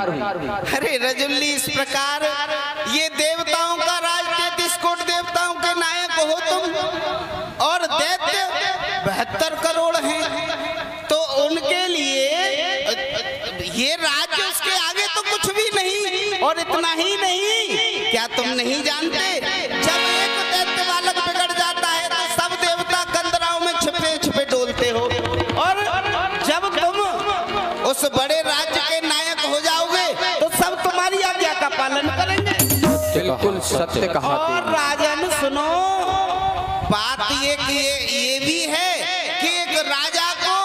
अरे रजुल्ली इस प्रकार, ये देवताओं का राज, 33 कोट देवताओं के नायक हो तुम, और दैत्य 72 करोड़ हैं, तो उनके लिए ये राज्य उसके आगे तो कुछ भी नहीं। और इतना ही नहीं, क्या तुम नहीं जानते, जब एक दैत्य बालक बिगड़ जाता है तो सब देवता कंदराओं में छिपे छिपे डोलते हो, और जब तुम उस बड़े राज्य के नायक हो जाओगे तो सब तुम्हारी आज्ञा का पालन करेंगे। बिल्कुल सत्य कहा। और राजन सुनो, बात ये कि ये भी है कि एक राजा को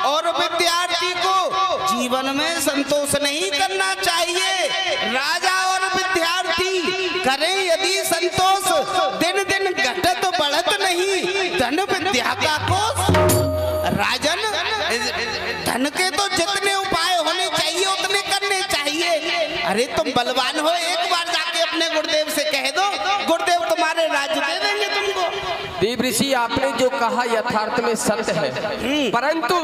और विद्यार्थी को जीवन में संतोष नहीं करना चाहिए। राजा और विद्यार्थी करें यदि संतोष, दिन दिन घटत बढ़त नहीं धन विद्या का कोष। राजन, धन के तो जितने उपाय होने चाहिए उतने करने चाहिए। अरे तुम बलवान हो, एक बार जाके अपने गुरुदेव से कह दो, गुरुदेव तुम्हारे राज्य दे देंगे तुमको। देवऋषि, आपने जो कहा यथार्थ में सत्य है, परंतु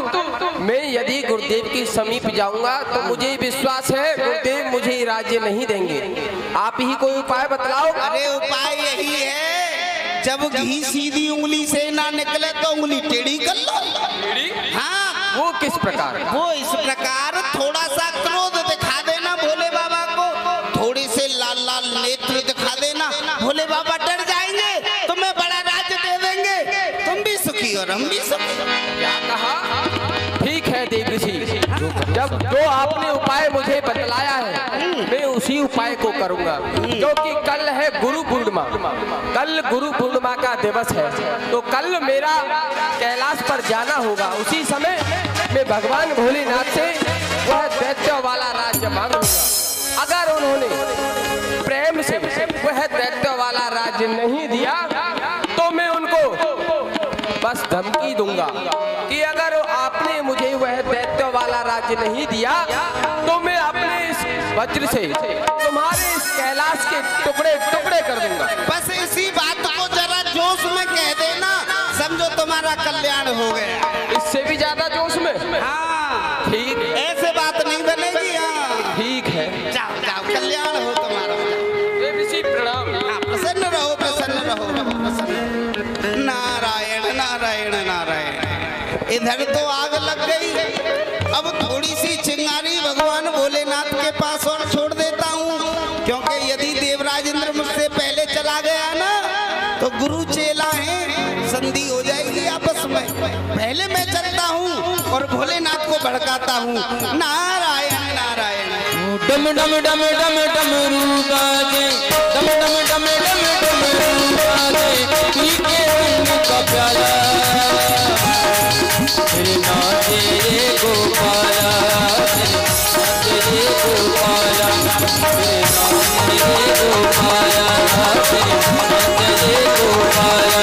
मैं यदि गुरुदेव के समीप जाऊंगा तो मुझे विश्वास है गुरुदेव मुझे राज्य नहीं देंगे। आप ही कोई उपाय बतलाओ। अरे उपाय यही है, जब घी सीधी उंगली से ना निकले तो उंगली टेढ़ी कर लो। हाँ, वो किस प्रकार? वो इस प्रकार, थोड़ा सा क्रोध दिखा देना भोले बाबा को, थोड़ी से लाल लाल नेत्र दिखा देना, भोले बाबा डर जाएंगे, तुम्हें बड़ा राज्य दे देंगे, तुम भी सुखी और हम भी सुखी। क्या कहा? ठीक है देव ऋषि, जब जो आपने उपाय मुझे बतलाया है मैं उसी उपाय को करूंगा, क्योंकि कल है गुरु पूर्णिमा, कल गुरु पूर्णिमा का दिवस है, तो कल मेरा कैलाश पर जाना होगा। उसी समय मैं भगवान भोलेनाथ से वह दैत्य वाला राज्य मांग लूंगा। अगर उन्होंने प्रेम से वह दैत्य वाला राज्य नहीं दिया तो मैं उनको बस धमकी दूंगा कि अगर आपने मुझे वह दैत्य वाला राज्य नहीं दिया तो मैं अपने इस वज्र से तुम्हारे इस कैलाश के टुकड़े टुकड़े कर दूंगा। बस इसी बात को जरा जोश में कह देना, समझो तुम्हारा कल्याण हो गया। इससे भी ज्यादा जोश में? हाँ ठीक, ऐसे बात नहीं बनेगी। हाँ ठीक है, जाओ जाओ, कल्याण हो तुम्हारा। ऋषि प्रणाम। हाँ, प्रसन्न रहो, प्रसन्न रहो, प्रसन्न। नारायण नारायण नारायण। इधर तो आग लग गई, अब थोड़ी सी चिंगारी भगवान भोलेनाथ के पास और छोड़ देता हूँ, क्योंकि यदि देवराज इंद्र मुझसे पहले चला गया ना तो गुरु चेला है, संधि हो जाएगी आपस में। पहले मैं चलता हूँ और भोलेनाथ को भड़काता हूँ। नारायण नारायण। डम डम डम डम डम रूबाजे, डम डम डम डम डम रूबाजे, पी के रंग का प्याला, तेरे नाचे रे गोपाला, तेरे नाचे रे गोपाला, तेरे नाचे रे गोपाला, तेरे नाचे रे गोपाला।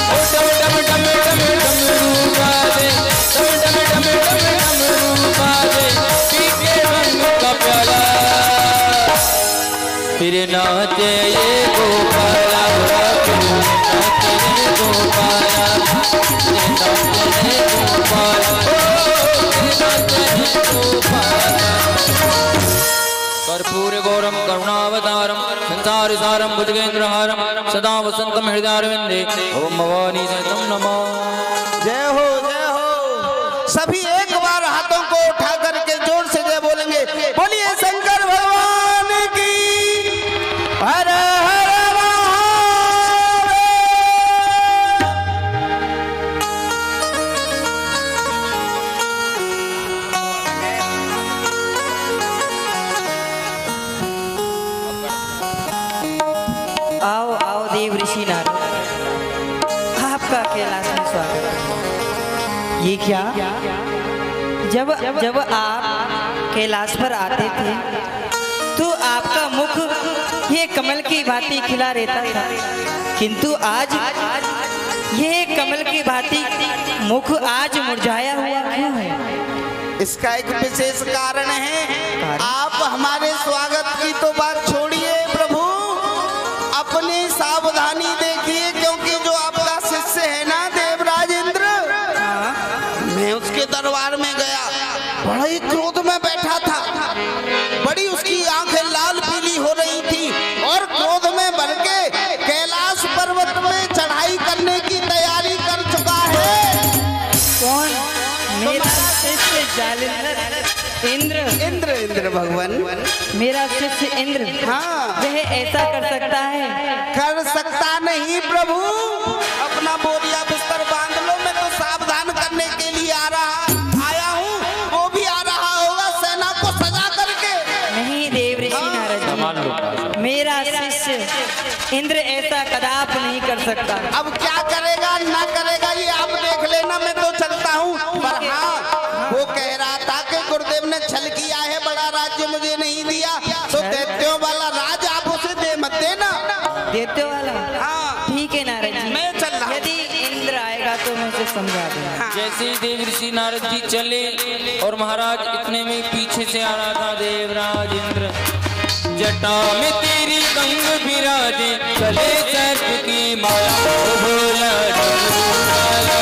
ओ डम डम डम डम डम रूबाजे, डम डम डम डम डम रूबाजे, पी के रंग का प्याला, फिर नाचे ये गोपाला, फिर नाचे ये गोपाला, फिर नाचे ये गोपाला, फिर नाचे ये गोपाला। कर्पूर गौरम करुणावतारम संसार सारम भुजगेंद्रहारम सदा वसंतम हृदयारविंदे ओम भवानी सहितं नमः। जय हो जय हो। सभी एक बार हाथों को उठा करके जोर से जय बोलेंगे। बोलिए शंकर भगवान की। हर हर महादेव। आओ आओ देव ऋषि नारद, आपका कैलाश में स्वागत है। ये क्या, जब जब आप कैलाश पर आते थे तो आपका मुख ये कमल की भांति खिला रहता था, किंतु आज ये कमल की भांति मुख आज मुरझाया हुआ क्यों है? इसका एक विशेष कारण है। आप हमारे स्वागत की तो बात छोड़िए प्रभु, अपनी सावधानी देखिए, क्योंकि जो आपका शिष्य है ना देवराज इंद्र, मैं उसके दरबार में गया, बड़ा ही क्रोध में बैठा था, बड़ी उसकी आंखें लाल पीली हो रही थी और क्रोध में भर के कैलाश पर्वत में चढ़ाई करने की तैयारी कर चुका है। कौन? मेरा शिष्य जालिंदर इंद्र। इंद्र इंद्र भगवान, मेरा शिष्य इंद्र, हाँ वह ऐसा कर सकता है? कर सकता नहीं प्रभु, अपना बोरिया बिस्तर बांध लो, मैं तो सावधान करने के लिए आया हूँ, वो भी आ रहा होगा सेना को सजा करके। नहीं देव ऋषि नारद जी, मेरा शिष्य इंद्र ऐसा कदाप नहीं कर सकता। अब क्या करेगा ना करेगा ये आप देख लेना, मैं तो चलता हूँ। पर हाँ, वो कह रहा था कि गुरुदेव ने छल किया है, बड़ा राज्य मुझे नहीं दिया, तो दैत्यों वाला राज आप उसे दे मत देना। दैत्यों वाला? हाँ ठीक है नारद जी, मैं चल रहा हूँ। यदि इंद्र आएगा तो मैं उसे समझा दूंगा। हाँ। जैसे ही देव ऋषि नारद जी चले और महाराज इतने में पीछे से आ रहा था देवराज इंद्र, जटा में तेरी गंग विराजे, चले सर्प की माला, ओ भोला डमरू वाला,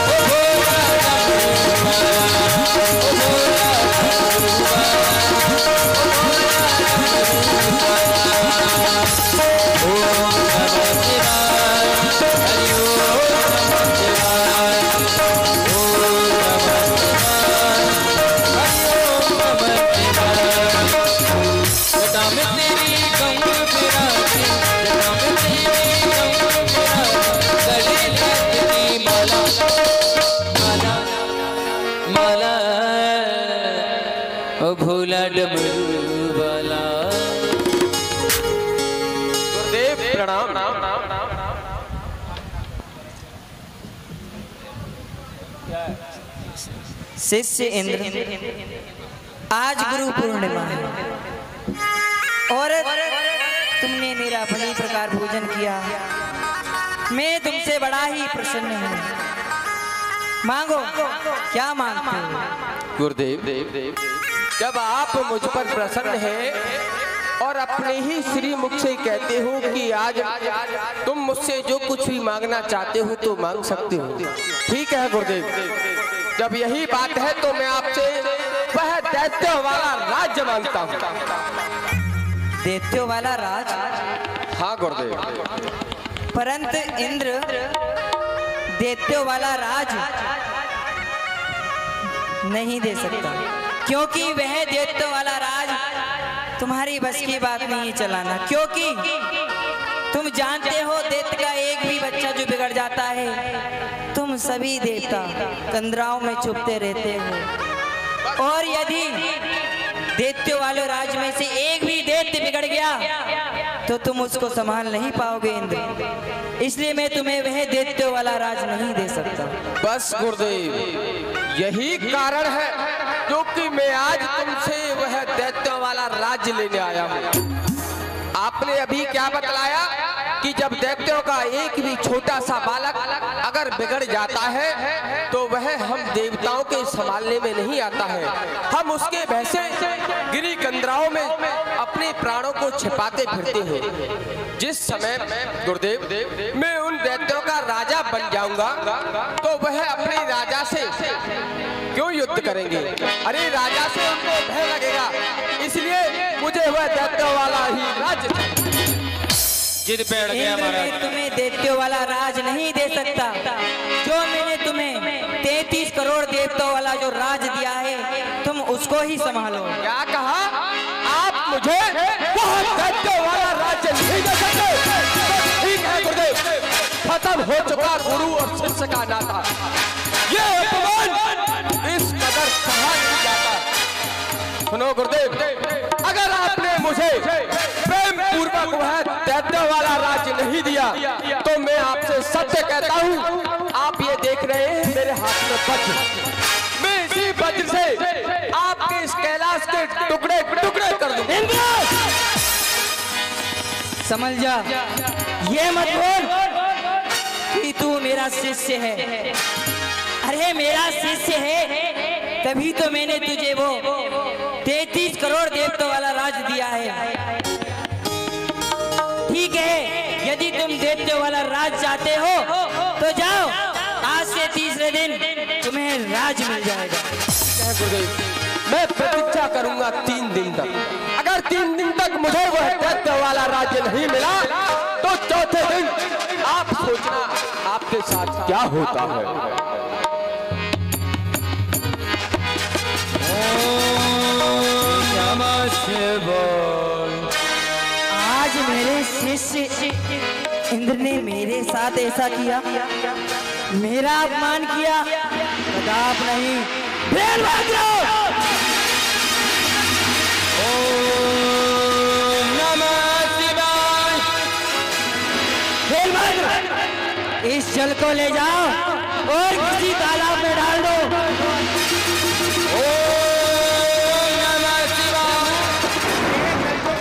ओ भोला डमरू वाला, ओ भोला डमरू वाला, ओ भोला डमरू वाला। ओम नमः शिवाय, हरि ओम नमः शिवाय, ओम नमः वाला ओ भोला डमरू वाला। गुरुदेव प्रणाम। शिष्य इंद्र, आज गुरु पूर्णिमा है और तुमने मेरा भली प्रकार पूजन किया। मैं तुमसे बड़ा ही प्रसन्न हूँ। मांगो, क्या मांगते हो? गुरुदेव, जब आप मुझ पर प्रसन्न हैं और अपने ही श्री मुख से कहते हो कि आज तुम मुझसे जो कुछ भी मांगना चाहते हो तो मांग सकते हो। ठीक है गुरुदेव, जब यही बात है तो मैं आपसे वह दैत्य वाला राज्य मांगता हूँ। दैत्य वाला राज? हाँ गुरुदेव। परंतु इंद्र, दैत्य वाला राज नहीं दे सकता, क्योंकि वह दैत्य वाला राज तुम्हारी बस की बात नहीं चलाना। क्योंकि तुम जानते हो दैत्य का एक भी बच्चा जो बिगड़ जाता है, तुम सभी देवता कंदराओं में छुपते रहते हो, और यदि दैत्य वाले राज में से एक भी दैत्य बिगड़ गया तो तुम उसको संभाल नहीं पाओगे इंद्र। इसलिए मैं तुम्हें वह दैत्य वाला राज नहीं दे सकता। बस गुरुदेव, यही कारण है जो कि मैं आज तुमसे वह दैत्य वाला राज्य लेने आया हूँ। आपने अभी क्या बतलाया कि जब दैत्यों का एक भी छोटा सा बालक अगर बिगड़ जाता है तो वह हम देवताओं के संभालने में नहीं आता है, हम उसके भय से गिरी कंदराओं में अपने प्राणों को छिपाते फिरते हैं। जिस समय गुरुदेव मैं उन दैत्यों का राजा बन जाऊंगा तो वह अपने राजा से क्यों युद्ध करेंगे? अरे राजा से उनको भय लगेगा, इसलिए मुझे वह दैत्य वाला ही राज्य जिद बैठ गया। मैं तुम्हें दैत्य वाला राज नहीं दे सकता। जो मैंने तुम्हें 33 करोड़ देवताओं वाला जो राज दिया है, तुम उसको ही संभालो। क्या कहा? आप मुझे वह दैत्य वाला राज्य नहीं दे सकते? ठीक है गुरुदेव, खत्म हो चुका गुरु और शिष्य का नाता। ये अपमान इस कदर सहा नहीं जाता। सुनो गुरुदेव, अगर आपने मुझे प्रेम पूर्वक वह दैत्य वाला राज्य नहीं दिया तो मैं आपसे सत्य कहता हूँ, आप ये देख रहे हैं मेरे हाथ में वज्र, मैं इसी वज्र से आपके इस कैलाश के टुकड़े टुकड़े कर दूंगा। समझ जा, ये मत बोल कि तू मेरा शिष्य है। अरे मेरा शिष्य है तभी तो मैंने तुझे वो 33 करोड़ देवताओं वाला राज दिया है। ठीक है, यदि तुम दैत्य वाला राज चाहते हो तो जाओ, आज से तीसरे दिन तुम्हें राज मिल जाएगा। गुरुदेव, मैं प्रतीक्षा करूंगा 3 दिन तक। अगर 3 दिन तक मुझे वह दैत्य वाला राज्य नहीं मिला तो चौथे दिन आप सोचना आपके साथ क्या होता है। आज मेरे शिष्य इंद्र ने मेरे साथ ऐसा किया, मेरा अपमान किया, कदाप नहीं। इस जल को ले जाओ और किसी तालाब में डाल दो।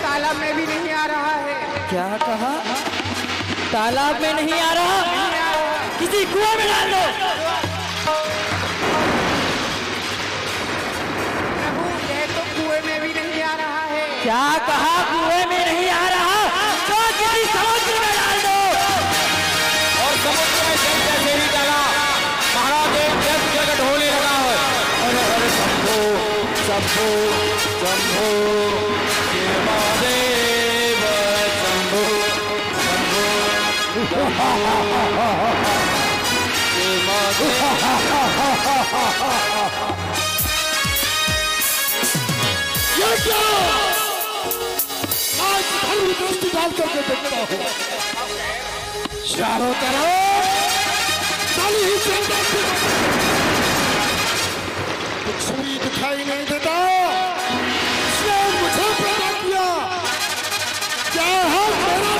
तालाब में भी नहीं आ रहा है। क्या कहा? तालाब में नहीं आ रहा? किसी कुएं में डाल दो। प्रभु, ये तो कुएं में भी नहीं आ रहा है। क्या कहा? कुएं में नहीं आ रहा तो किसी समुद्र में डाल दो। और समुद्र में जल जैसे ही डाला, महाराज एक जगह ढोने लगा है। अरे अरे शंभो शंभो शंभो देव शंभो आज धर्म दृष्टि डाल करके देखता हूँ, चारों तरफ कुछ भी दिखाई नहीं देता, इसने मुझे पैदा किया। क्या है मेरा,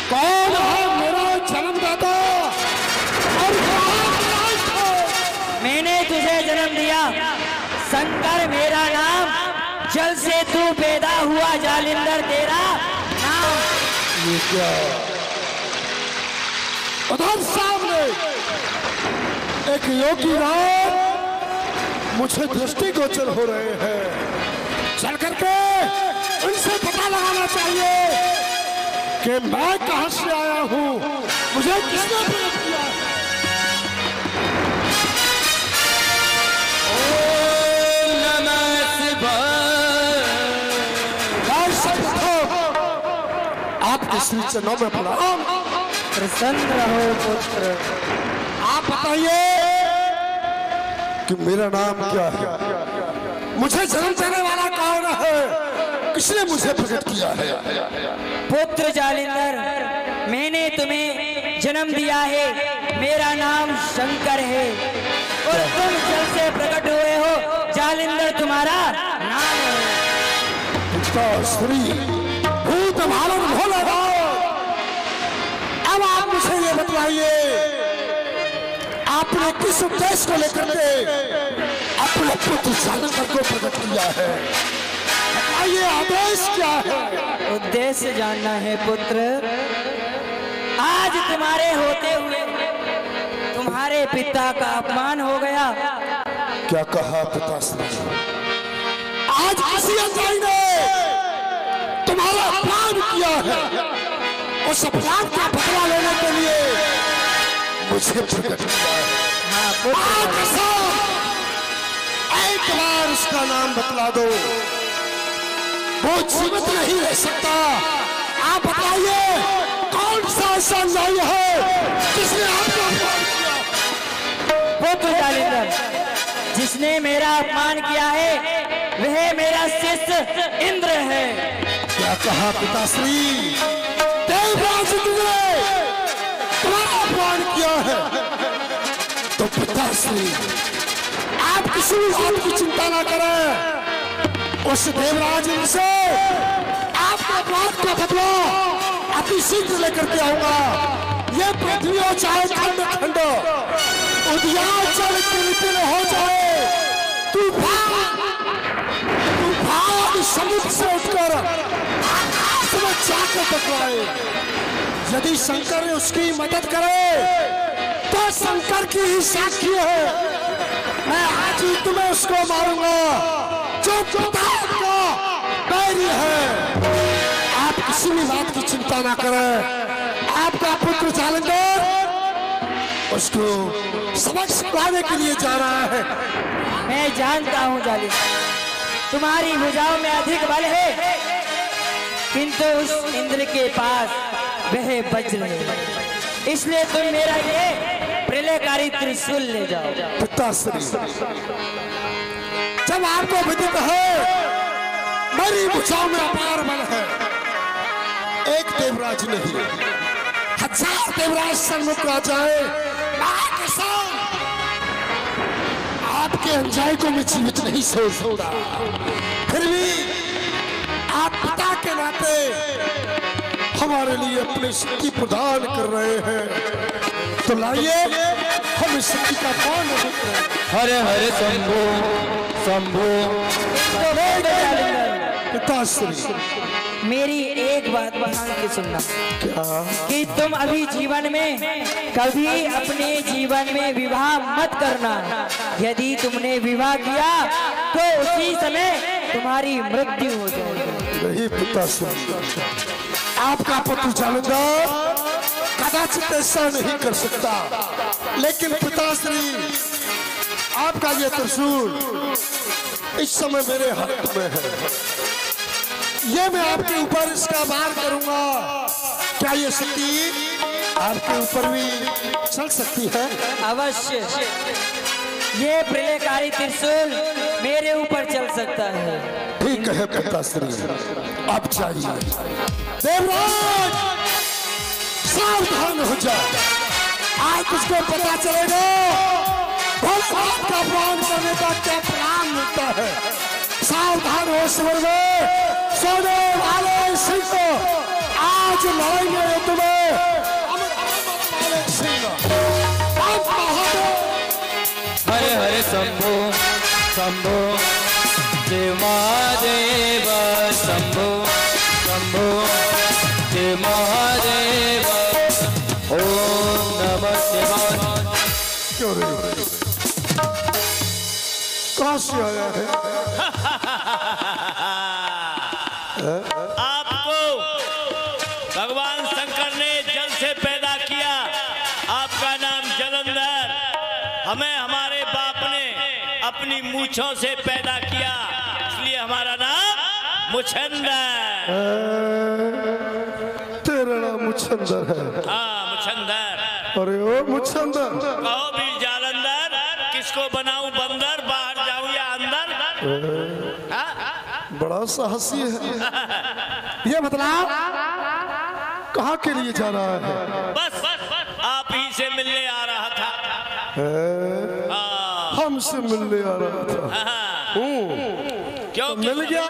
कौन है मेरा जन्मदाता और मैंने तुझे जन्म दिया, शंकर मेरा नाम, जल से तू पैदा हुआ, जालिंदर तेरा नाम। ये क्या उधर सामने एक योगी राम मुझे दृष्टिगोचर हो रहे हैं। चल करके उनसे पता लगाना चाहिए कि मैं कहां से आया हूं, मुझे किसने प्रेरित किया। आपके श्री चरणों में प्रणाम। प्रसन्न रहो पुत्र। आप बताइए कि मेरा नाम क्या है, मुझे जन्म देने वाला कौन है, किसने मुझे प्रकट किया है। पुत्र जालिंदर, मैंने तुम्हें जन्म दिया है, मेरा नाम शंकर है और तुम जल से प्रकट हुए हो, जालिंदर तुम्हारा नाम है। पिता श्री भूत भालन भोला भाव, अब आप मुझे ये बताइए, आपने किस उद्देश्य को लेकर के अपने पुत्र जालिंदर को प्रकट किया है, बताइए आदेश क्या है। उद्देश्य जानना है पुत्र, आज तुम्हारे होते हुए तुम्हारे पिता का अपमान हो गया। क्या कहा पिताश्री, आज किसी अनजानी ने तुम्हारा अपमान किया है, उस अपमान का बदला लेने के लिए मुझे प्रकट किया है। एक बार उसका नाम बतला दो, वो जीवित नहीं रह सकता। आप बताइए कौन सा ऐसा अन्याय है जिसने आपको अपमान किया। पुत्र जालिंदर, जिसने मेरा अपमान किया है वह मेरा शिष्य इंद्र है। क्या कहा पिताश्री, देवराज ने तुम्हारा अपमान किया है, तो पिताश्री आप किसी भी बात की चिंता ना करें, उस देवराज से आपके अपराध का बदला अति शीघ्र लेकर के आऊंगा। ये पृथ्वी हो चाहे खंड खंड, उद्याचल तिल हो जाए, तूफान समुद्र से उठकर आकाश में जाकर टकराए, यदि शंकर उसकी मदद करे तो शंकर की ही साक्षी है, मैं आज ही तुम्हें उसको मारूंगा जो पिता का बैरी है। आप किसी भी बात की चिंता ना करें, आपका पुत्र जालिंदर उसको सबक सिखाने के लिए जा रहा है। मैं जानता हूँ जालिंदर, तुम्हारी भुजाओं में अधिक बल है, किंतु उस इंद्र के पास वह वज्र है, इसलिए तुम मेरा ये प्रलयकारी त्रिशूल ले जाओ। पिताश्री, जब आपको विदित है मेरी भुजाओं में अपार बल है, एक देवराज नहीं 1000 देवराज सन्मुख आ जाए, आपके अन्याय को मैं जीवित नहीं सोच सकता। फिर भी आप पिता के नाते हमारे लिए अपनी शक्ति प्रदान कर रहे हैं, तो लाइए हम इस शक्ति का पान करें। हरे हरे शंभो शंभो। पिताश्री, मेरी एक बात ध्यान के सुनना, क्या कि तुम अभी जीवन में कभी अपने जीवन में विवाह मत करना। यदि तुमने विवाह किया तो उसी समय तुम्हारी मृत्यु हो जाएगी। नहीं पिताश्री, आपका पुत्र जालिंदर कदाचित ऐसा नहीं कर सकता, लेकिन पिताश्री आपका ये त्रिशूल इस समय मेरे हाथ में है, ये मैं आपके ऊपर इसका वार करूंगा। क्या ये शक्ति आपके ऊपर भी चल सकती है? अवश्य, ये प्रलयकारी त्रिशूल मेरे ऊपर चल सकता है। ठीक है पिताश्री, अब चाहिए देवराज सावधान हो जाओ, आज तुझको पता चलेगा भोलेनाथ का अपमान करने का क्या परिणाम मिलता है। सावधान हो स्वर्ग सोने वाले सिंह को आज लड़ेंगे तुम्हें। हरे हरे शंभो शंभो जय महादेव शंभो शंभो जय महादेव ओम नमः शिवाय। क्यों रे कहाँ से आया है? आपको भगवान शंकर ने जल से पैदा किया, आपका नाम जलंधर। हमें हमारे बाप ने अपनी मूछों से पैदा किया, इसलिए हमारा नाम मुछंदर। तेरा नाम मुछंदर है? हाँ मुछंदर। अरे ओ मुछंदर, कहो भी जालंधर, किसको बनाऊं बंदर, बाहर जाऊं या अंदर? बड़ा साहसी है। ये बताओ कहाँ के लिए जा रहा है? बस आप ही से मिलने आ रहा था। हमसे मिलने आ रहा था। क्यों मिल गया?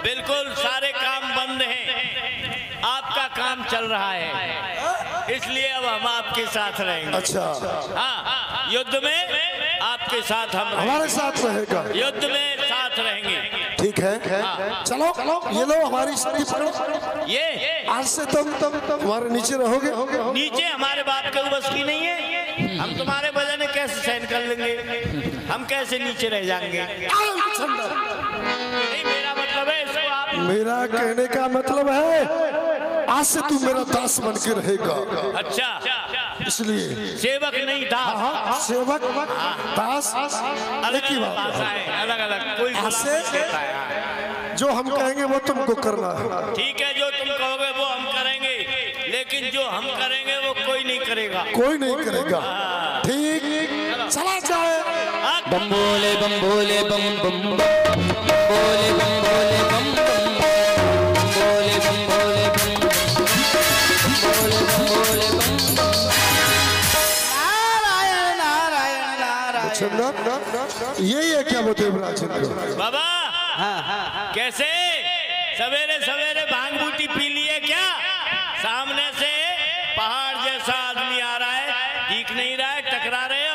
बिल्कुल, सारे काम बंद हैं, आपका काम चल रहा है, इसलिए अब हम आपके साथ रहेंगे। अच्छा हाँ, युद्ध में आपके साथ हम हमारे साथ रहेगा? युद्ध में साथ रहेंगे। ठीक है, चलो ये लो हमारी शक्ति पकड़ो। ये आज से तुम हमारे नीचे रहोगे। नीचे हमारे बाप के बस की नहीं है, हम तुम्हारे वजन कैसे सहन कर लेंगे, हम कैसे नीचे रह जाएंगे? नहीं, मेरा मतलब है इसको आप। मेरा कहने का मतलब है आज से तू मेरा दास बन के रहेगा। अच्छा, इसलिए सेवक नहीं दास। सेवक दास अलग की बात है, अलग अलग। कोई जो हम कहेंगे वो तुमको करना है। ठीक है, जो तुम कहोगे वो हम करेंगे, लेकिन जो हम करेंगे वो कोई नहीं करेगा। कोई नहीं करेगा। ठीक, चला जाए। बम बोले बम बोले बम बम बोले बम बोले बम बम बोले बम बोले बम बोले बम बोले बम। नारायण नारायण नारायण। यही है क्या वो देवराज बाबा? कैसे सवेरे सवेरे भांग बूटी पी लिए क्या? सामने से पहाड़ जैसा आदमी आ रहा है, दिख नहीं रहा है, टकरा रहे हो?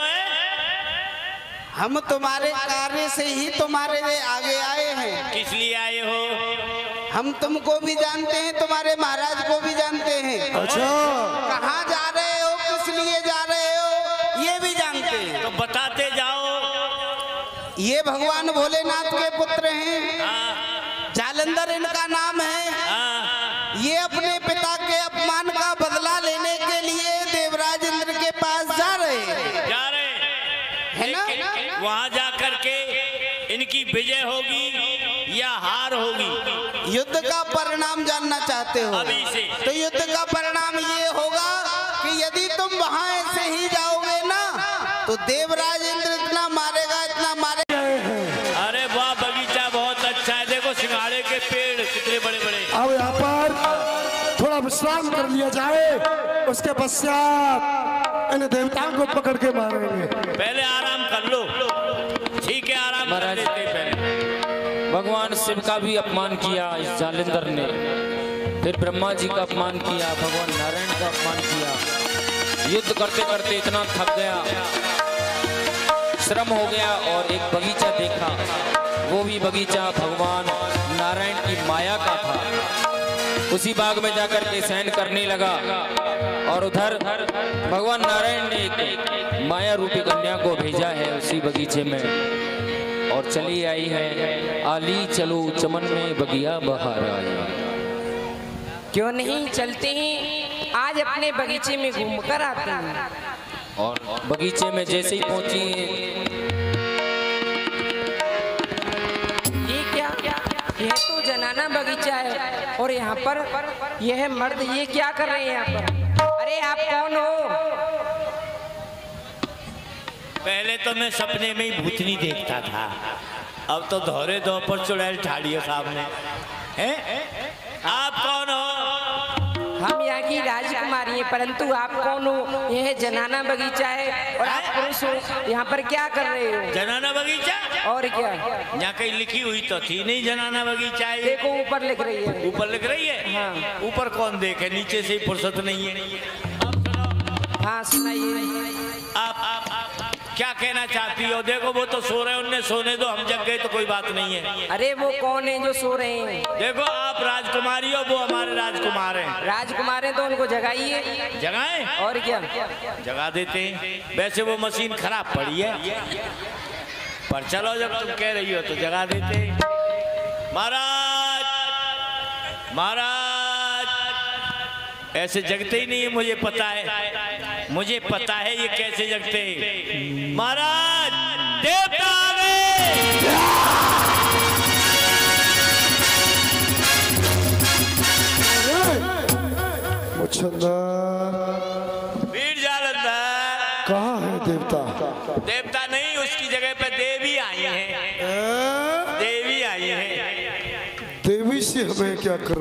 हम तुम्हारे कार्य से ही तुम्हारे आगे आए हैं। किस लिए आए हो? हम तुमको भी जानते हैं, तुम्हारे महाराज को भी जानते हैं। अच्छा, कहाँ जा रहे हो, किस लिए जा रहे हो, ये भी जानते हैं। तो बताते जाओ। ये भगवान भोलेनाथ के पुत्र हैं, जालंधर इनका नाम है। ये अपने पिता के अपमान का बदला लेने के लिए देवराज इंद्र के पास जा रहे हैं। है ना? वहाँ जाकर के इनकी विजय होगी या हार होगी? युद्ध का परिणाम जानना चाहते हो? अभी से। तो युद्ध का परिणाम ये होगा कि यदि तुम वहाँ ऐसे ही जाओगे ना तो देवराज इंद्र इतना मारेगा, इतना मारेगा। अरे वाह, बगीचा बहुत अच्छा है, देखो सिंघाड़े के पेड़ कितने बड़े बड़े। अब यहाँ पर थोड़ा विश्राम कर लिया जाए, उसके पश्चात इन देवताओं को पकड़ के मारेंगे। पहले आराम कर लो। ठीक है, आराम कर लेते पहले। भगवान शिव का भी अपमान किया इस जालंधर ने, फिर ब्रह्मा जी का अपमान किया, भगवान नारायण का अपमान किया। युद्ध करते करते इतना थक गया, श्रम हो गया और एक बगीचा देखा। वो भी बगीचा भगवान नारायण की माया का था। उसी बाग में जाकर के शयन करने लगा और उधर भगवान नारायण ने एक माया रूपी कन्या को भेजा है उसी बगीचे में, और चली आई है आली चलो चमन में बगिया बहार आई। क्यों नहीं चलते हैं, आज अपने बगीचे में घूमकर आते हैं। और बगीचे में जैसे ही पहुंची, ये क्या? यह तो जनाना बगीचा है और यहाँ पर यह मर्द ये क्या कर रहे हैं यहाँ पर? अरे आप कौन हो? पहले तो मैं सपने में ही भूतनी देखता था, अब तो धोरे दो पर चुड़ैल ठाड़ियों सामने हैं। आप कौन हो? हम यहाँ की राजकुमारी माने, परंतु आप कौन हो? यह जनाना बगीचा है और आप पुरुष हो, यहाँ पर क्या कर रहे हो? जनाना बगीचा और क्या? यहाँ कहीं लिखी हुई तो थी नहीं जनाना बगीचा है। देखो ऊपर लिख रही है। ऊपर लिख रही है? हाँ। ऊपर कौन देखे, नीचे से ही फुर्सत नहीं है। हाँ सुनाइए। आप क्या कहना चाहती हो? देखो वो तो सो रहे हैं, उन्हें सोने दो, हम जग गए तो कोई बात नहीं है। अरे वो कौन है जो सो रहे हैं? देखो आप राजकुमारी हो, वो हमारे राजकुमार हैं। राजकुमार हैं तो उनको जगाइए। जगाएं? और क्या? जगा देते हैं। वैसे वो मशीन खराब पड़ी है, पर चलो जब तुम कह रही हो तो जगा देते हैं। महाराज महाराज ऐसे जगते ही नहीं है, मुझे पता है, मुझे पता है ये कैसे जगते हैं। महाराज देवता आ गए। वीर जालंधर कहाँ है देवता? देवता नहीं, उसकी जगह पे देवी आई है। देवी आई है। देवी से हमें क्या कर?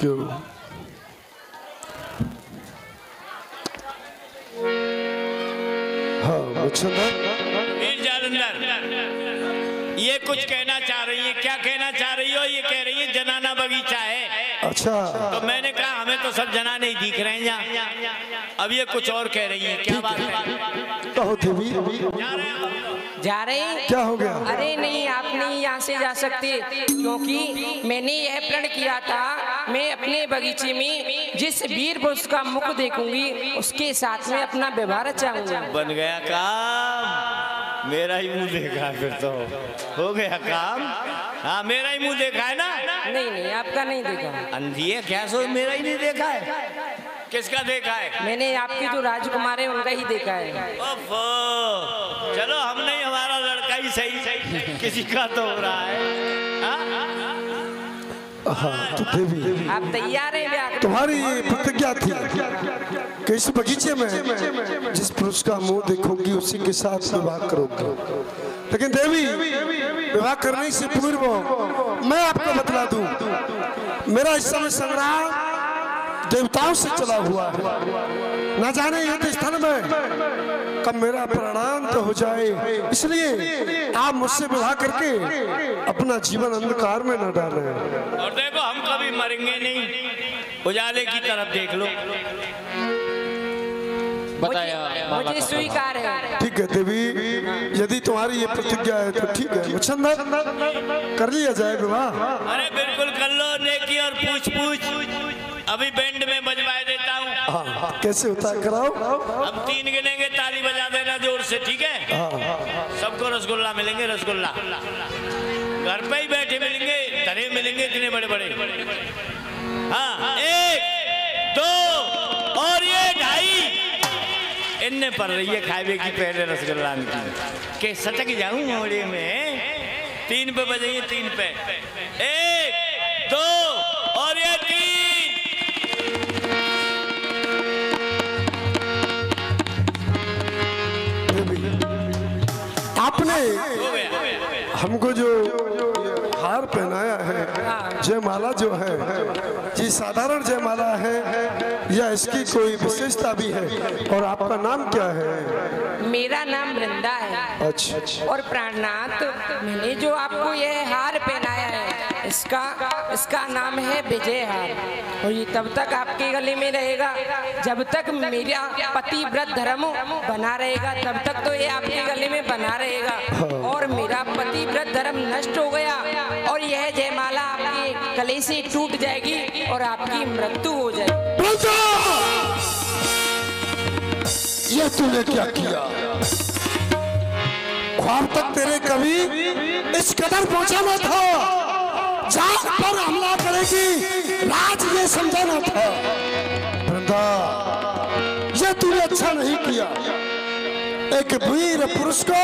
क्यों? हाँ वीर जालंधर ये कुछ कहना चाह रही है। क्या कहना चाह रही हो? ये कह रही है जनाना बगीचा है। अच्छा। तो मैंने कहा हमें तो सब जनाने ही दिख रहे हैं यहाँ। अब ये कुछ और कह रही है, क्या बात है? कहो देवी। जा रहे हैं? क्या हो गया? अरे नहीं, आप नहीं यहाँ से जा सकते, क्योंकि मैंने यह प्रण किया था, मैं अपने बगीचे में जिस वीर पुरुष का मुख देखूंगी उसके साथ में अपना व्यवहार चाहूंगा। बन गया काम। मेरा ही मुंह देखा है फिर तो हो गया काम। हाँ मेरा ही मुंह देखा है ना? नहीं नहीं, आपका नहीं देखा। अंधी है क्या? सो मेरा ही नहीं देखा है? किसका देखा है? मैंने आपकी जो राजकुमार है उनका ही देखा है। ओफो, चलो हम नहीं, हमारा लड़का ही सही, किसी का तो हो रहा है। हाँ तो देवी आप तैयार हैं? तुम्हारी प्रतिज्ञा थी कि इस बगीचे में जिस पुरुष का मुंह देखोगी उसी के साथ विवाह करोगी। लेकिन देवी विवाह करने से पूर्व मैं आपको बतला दूं, मेरा इस समय संग्राम देवताओं से चला हुआ है। न जाने युद्ध स्थल में कब मेरा प्राणांत हो जाए, इसलिए आप मुझसे विवाह करके अपना जीवन अंधकार में न डालें। और देखो हम कभी मरेंगे नहीं, उजाले की तरफ देख लो। बताया मुझे स्वीकार है। ठीक है देवी, यदि तुम्हारी ये प्रतिज्ञा है तो ठीक है, मुछंदर कर लिया जाए विवाह। अरे बिल्कुल कर लो, नेकी और पूछ पूछ अभी बैंड में बजवाए देता हूँ। हाँ, कैसे होता है कराओ। अब 3 गिनेंगे, ताली बजा देना जोर से, ठीक है? सबको रसगुल्ला मिलेंगे, रसगुल्ला घर पे ही बैठे मिलेंगे, तरे मिलेंगे इतने बड़े बड़े। हाँ 1 2 और ये 2.5 इनने पड़ रही है खावे की पहले रसगुल्ला के सटक जाऊं मोड़े में। 3 पे बजेंगे, 3 पे 1 2 और ये 3। आपने हमको जो हार पहनाया है, जयमाला जो है, ये साधारण जयमाला है या इसकी कोई विशेषता भी है? और आपका नाम क्या है? मेरा नाम वृंदा है। अच्छा। और प्राणनाथ, मैंने जो आपको यह हार पहनाया है इसका नाम है विजय हार। और ये तब तक आपके गले में रहेगा जब तक मेरा पतिव्रत धर्म बना रहेगा, तब तक तो ये आपके गले में बना रहेगा। और मेरा पतिव्रत धर्म नष्ट हो गया और यह जयमाला आपके गले से टूट जाएगी और आपकी मृत्यु हो जाएगी। ये तूने क्या किया? ख्वाब तक तेरे कभी इस कदर पहुंचाना था, जात पर हमला करेगी, राज ये समझाना था। वृंदा, ये तूने अच्छा नहीं किया। एक वीर पुरुष को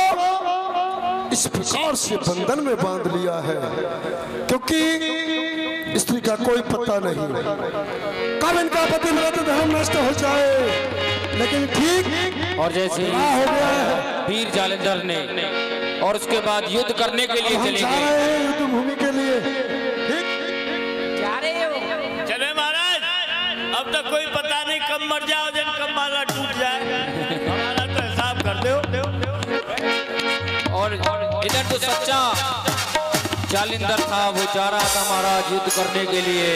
इस प्रकार से बंधन में बांध लिया है, क्योंकि स्त्री का कोई पता नहीं कब इनका पतिव्रत धर्म नष्ट हो जाए। लेकिन ठीक और जैसे हो गया है, वीर जालंधर ने और उसके बाद युद्ध करने के लिए चले गए युद्ध भूमि के लिए। जा रहे हो? चले महाराज, अब तक कोई पता नहीं कब मर जाओ, जन कब माला टूट जाए। हमारा तो हिसाब कर दो। और इधर तो सच्चा जालंधर था, वो जा रहा था महाराज युद्ध करने के लिए।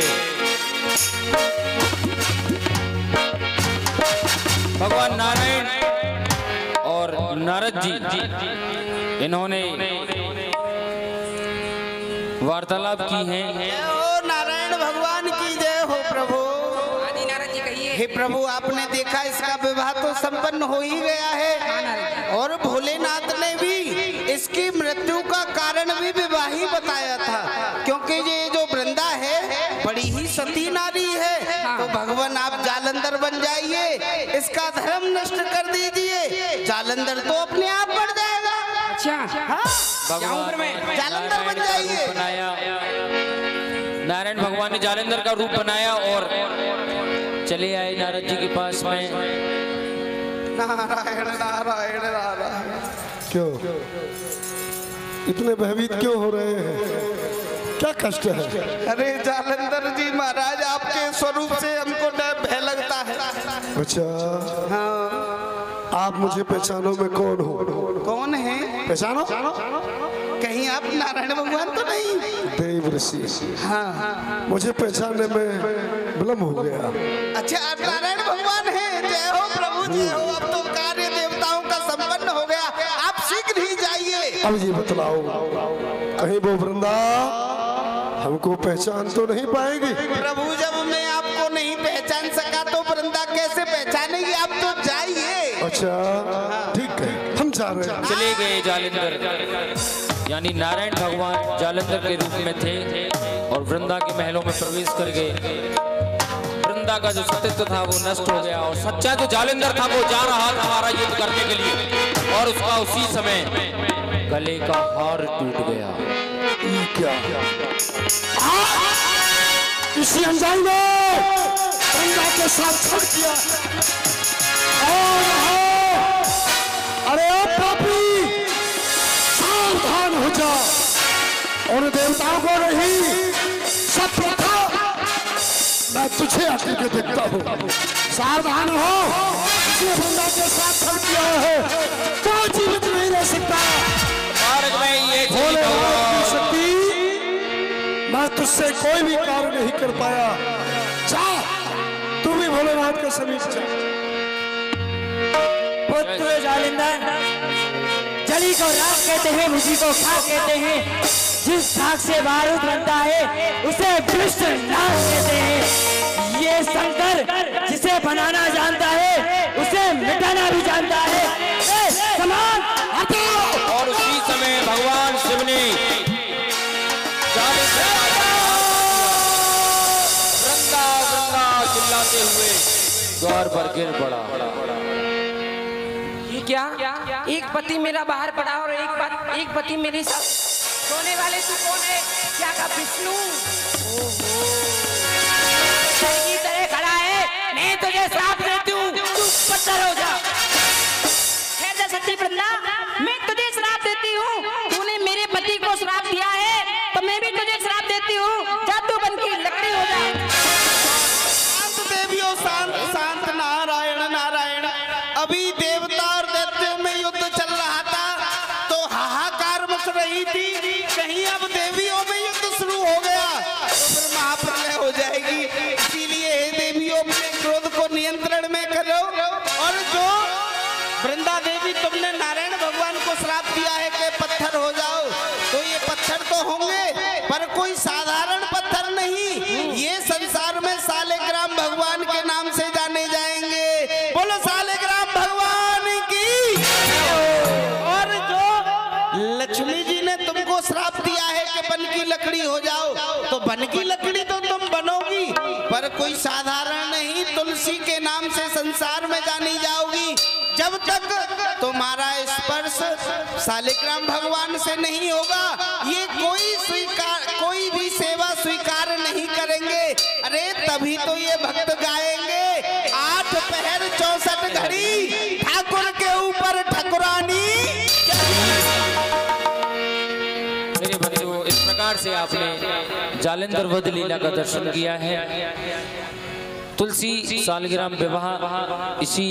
भगवान नारायण और नारद जी इन्होंने वार्तालाप की है। ओ नारायण भगवान की जय हो प्रभु। नारद जी कहिए। हे प्रभु, आपने देखा इसका विवाह तो संपन्न हो ही गया है और भोलेनाथ ने भी इसकी मृत्यु का कारण भी विवाह ही बताया था, क्योंकि ये जो वृंदा है बड़ी ही सती नारी है। तो भगवान आप जालंधर बन जाइए, इसका धर्म नष्ट कर दीजिए, जालंधर तो अपने आप बढ़ जाएगा। अच्छा, भगवान जालंधर बन जाइए। नारायण भगवान ने जालंधर का रूप बनाया और चले आए नारद जी के पास में। नारायण नारायण नारायण। क्यों इतने भयभीत क्यों हो रहे हैं? क्या कष्ट है? अरे जालंधर जी महाराज, आपके स्वरूप से हमको डर भय लगता है। अच्छा, हाँ। आप मुझे पहचानो मैं कौन हूँ? कौन है? पहचानो। कहीं आप नारायण भगवान तो नहीं? देव ऋषि। हाँ। मुझे पहचानने में विलम्ब हो गया। अच्छा, आप नारायण भगवान हैं। जय हो प्रभु, जय हो। अब तो कार्य देवताओं का संपन्न हो गया, आप शीघ्र ही जाइए। अब ये बतलाओ, कहीं वो वृंदा हमको पहचान तो नहीं पाएगी? प्रभु, जब मैं आपको नहीं पहचान सका तो वृंदा कैसे पहचानेगी? आप तो जाइए। अच्छा ठीक है, हम जा रहे हैं। चले गए जालंधर, यानी नारायण भगवान जालंधर के रूप में थे और वृंदा के महलों में प्रवेश कर गए। वृंदा का जो सत्यत्व था वो नष्ट हो गया और सच्चा जो जालंधर था वो जा रहा था हमारा युद्ध करने के लिए, और उसका उसी समय गले का हार टूट गया। ये क्या? इसी अनजान में वृंदा के साथ छड़ किया। अरे ओ पापी, सावधान हो जा। और देवताओं को नहीं, सत्य था, मैं तुझे आकर के देखता हूँ। सावधान हो, इसने वृंदा के साथ छड़ किया है, कोई जीवित नहीं रह सकता। मार्ग में ये भोलेनाथ की शक्ति, मैं तुझसे कोई भी कार्य नहीं कर पाया। जा, तू भी भोलेनाथ के समीप जा। पुत्र जालंधर, जली को राख कहते हैं, भुजी को खाक कहते हैं। जिस खाक से बारूद बनता है उसे विष्ट नाश कहते हैं। ये शंकर जिसे बनाना जानता है उसे मिटाना भी जानता है। समान हटाओ। और उसी समय भगवान शिव ने वृंदा वृंदा चिल्लाते हुए द्वार पर गिर पड़ा। ये क्या? एक पति मेरा बाहर पड़ा और एक पति मेरे साथ सोने वाले तू कौन है? क्या का विष्णु? की तरह खड़ा है, मैं तुझे श्राप देती हूँ, तू पत्थर हो जा। खैर जा सती वृंदा, मैं तुझे श्राप देती हूँ। तूने मेरे पति को श्राप दिया है, तो मैं भी तुझे श्राप देती हूँ। जा तू बन की लकड़ी हो जा। शांत देवियों, शांत शांत। नारायण नारायण। अभी देवता और दैत्यों में युद्ध चल रहा था, तो हाहाकार मच रही थी। कहीं अब देवियों में युद्ध शुरू हो गया तो फिर महाप्रलय हो जाएगी। इसीलिए हे देवियों, अपने क्रोध को नियंत्रण में करो। और जो वृंदा देवी, तुमने नारायण भगवान को श्राप दिया है कि पत्थर हो जाओ, तो ये पत्थर तो होंगे, पर कोई साधारण पत्थर नहीं। ये संसार में सालेग्राम भगवान के नाम से जाने जाएंगे। बोलो सालेग्राम भगवान की। और जो लक्ष्मी जी ने तुमको श्राप दिया है कि बन की लकड़ी हो जाओ, तो बन की लकड़ी तो तुम बनोगी, पर कोई साधारण नहीं, तुलसी के नाम से संसार में जानी जाओगी। जब तक तुम्हारा स्पर्श सालिग्राम भगवान से नहीं होगा, ये कोई भी सेवा स्वीकार नहीं करेंगे। अरे तभी तो ये भक्त गाएंगे, 8 पहर 64 घड़ी ठाकुर के ऊपर ठकुरानी। मेरे बंधुओं, इस प्रकार से आपने जालंधर वध लीला का दर्शन किया है। तुलसी सालगिराम विवाह इसी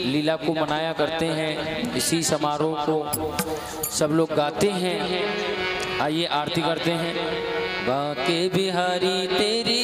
लीला को मनाया करते हैं, इसी समारोह को सब लोग गाते हैं। आइए आरती करते हैं। बाके बिहारी तेरी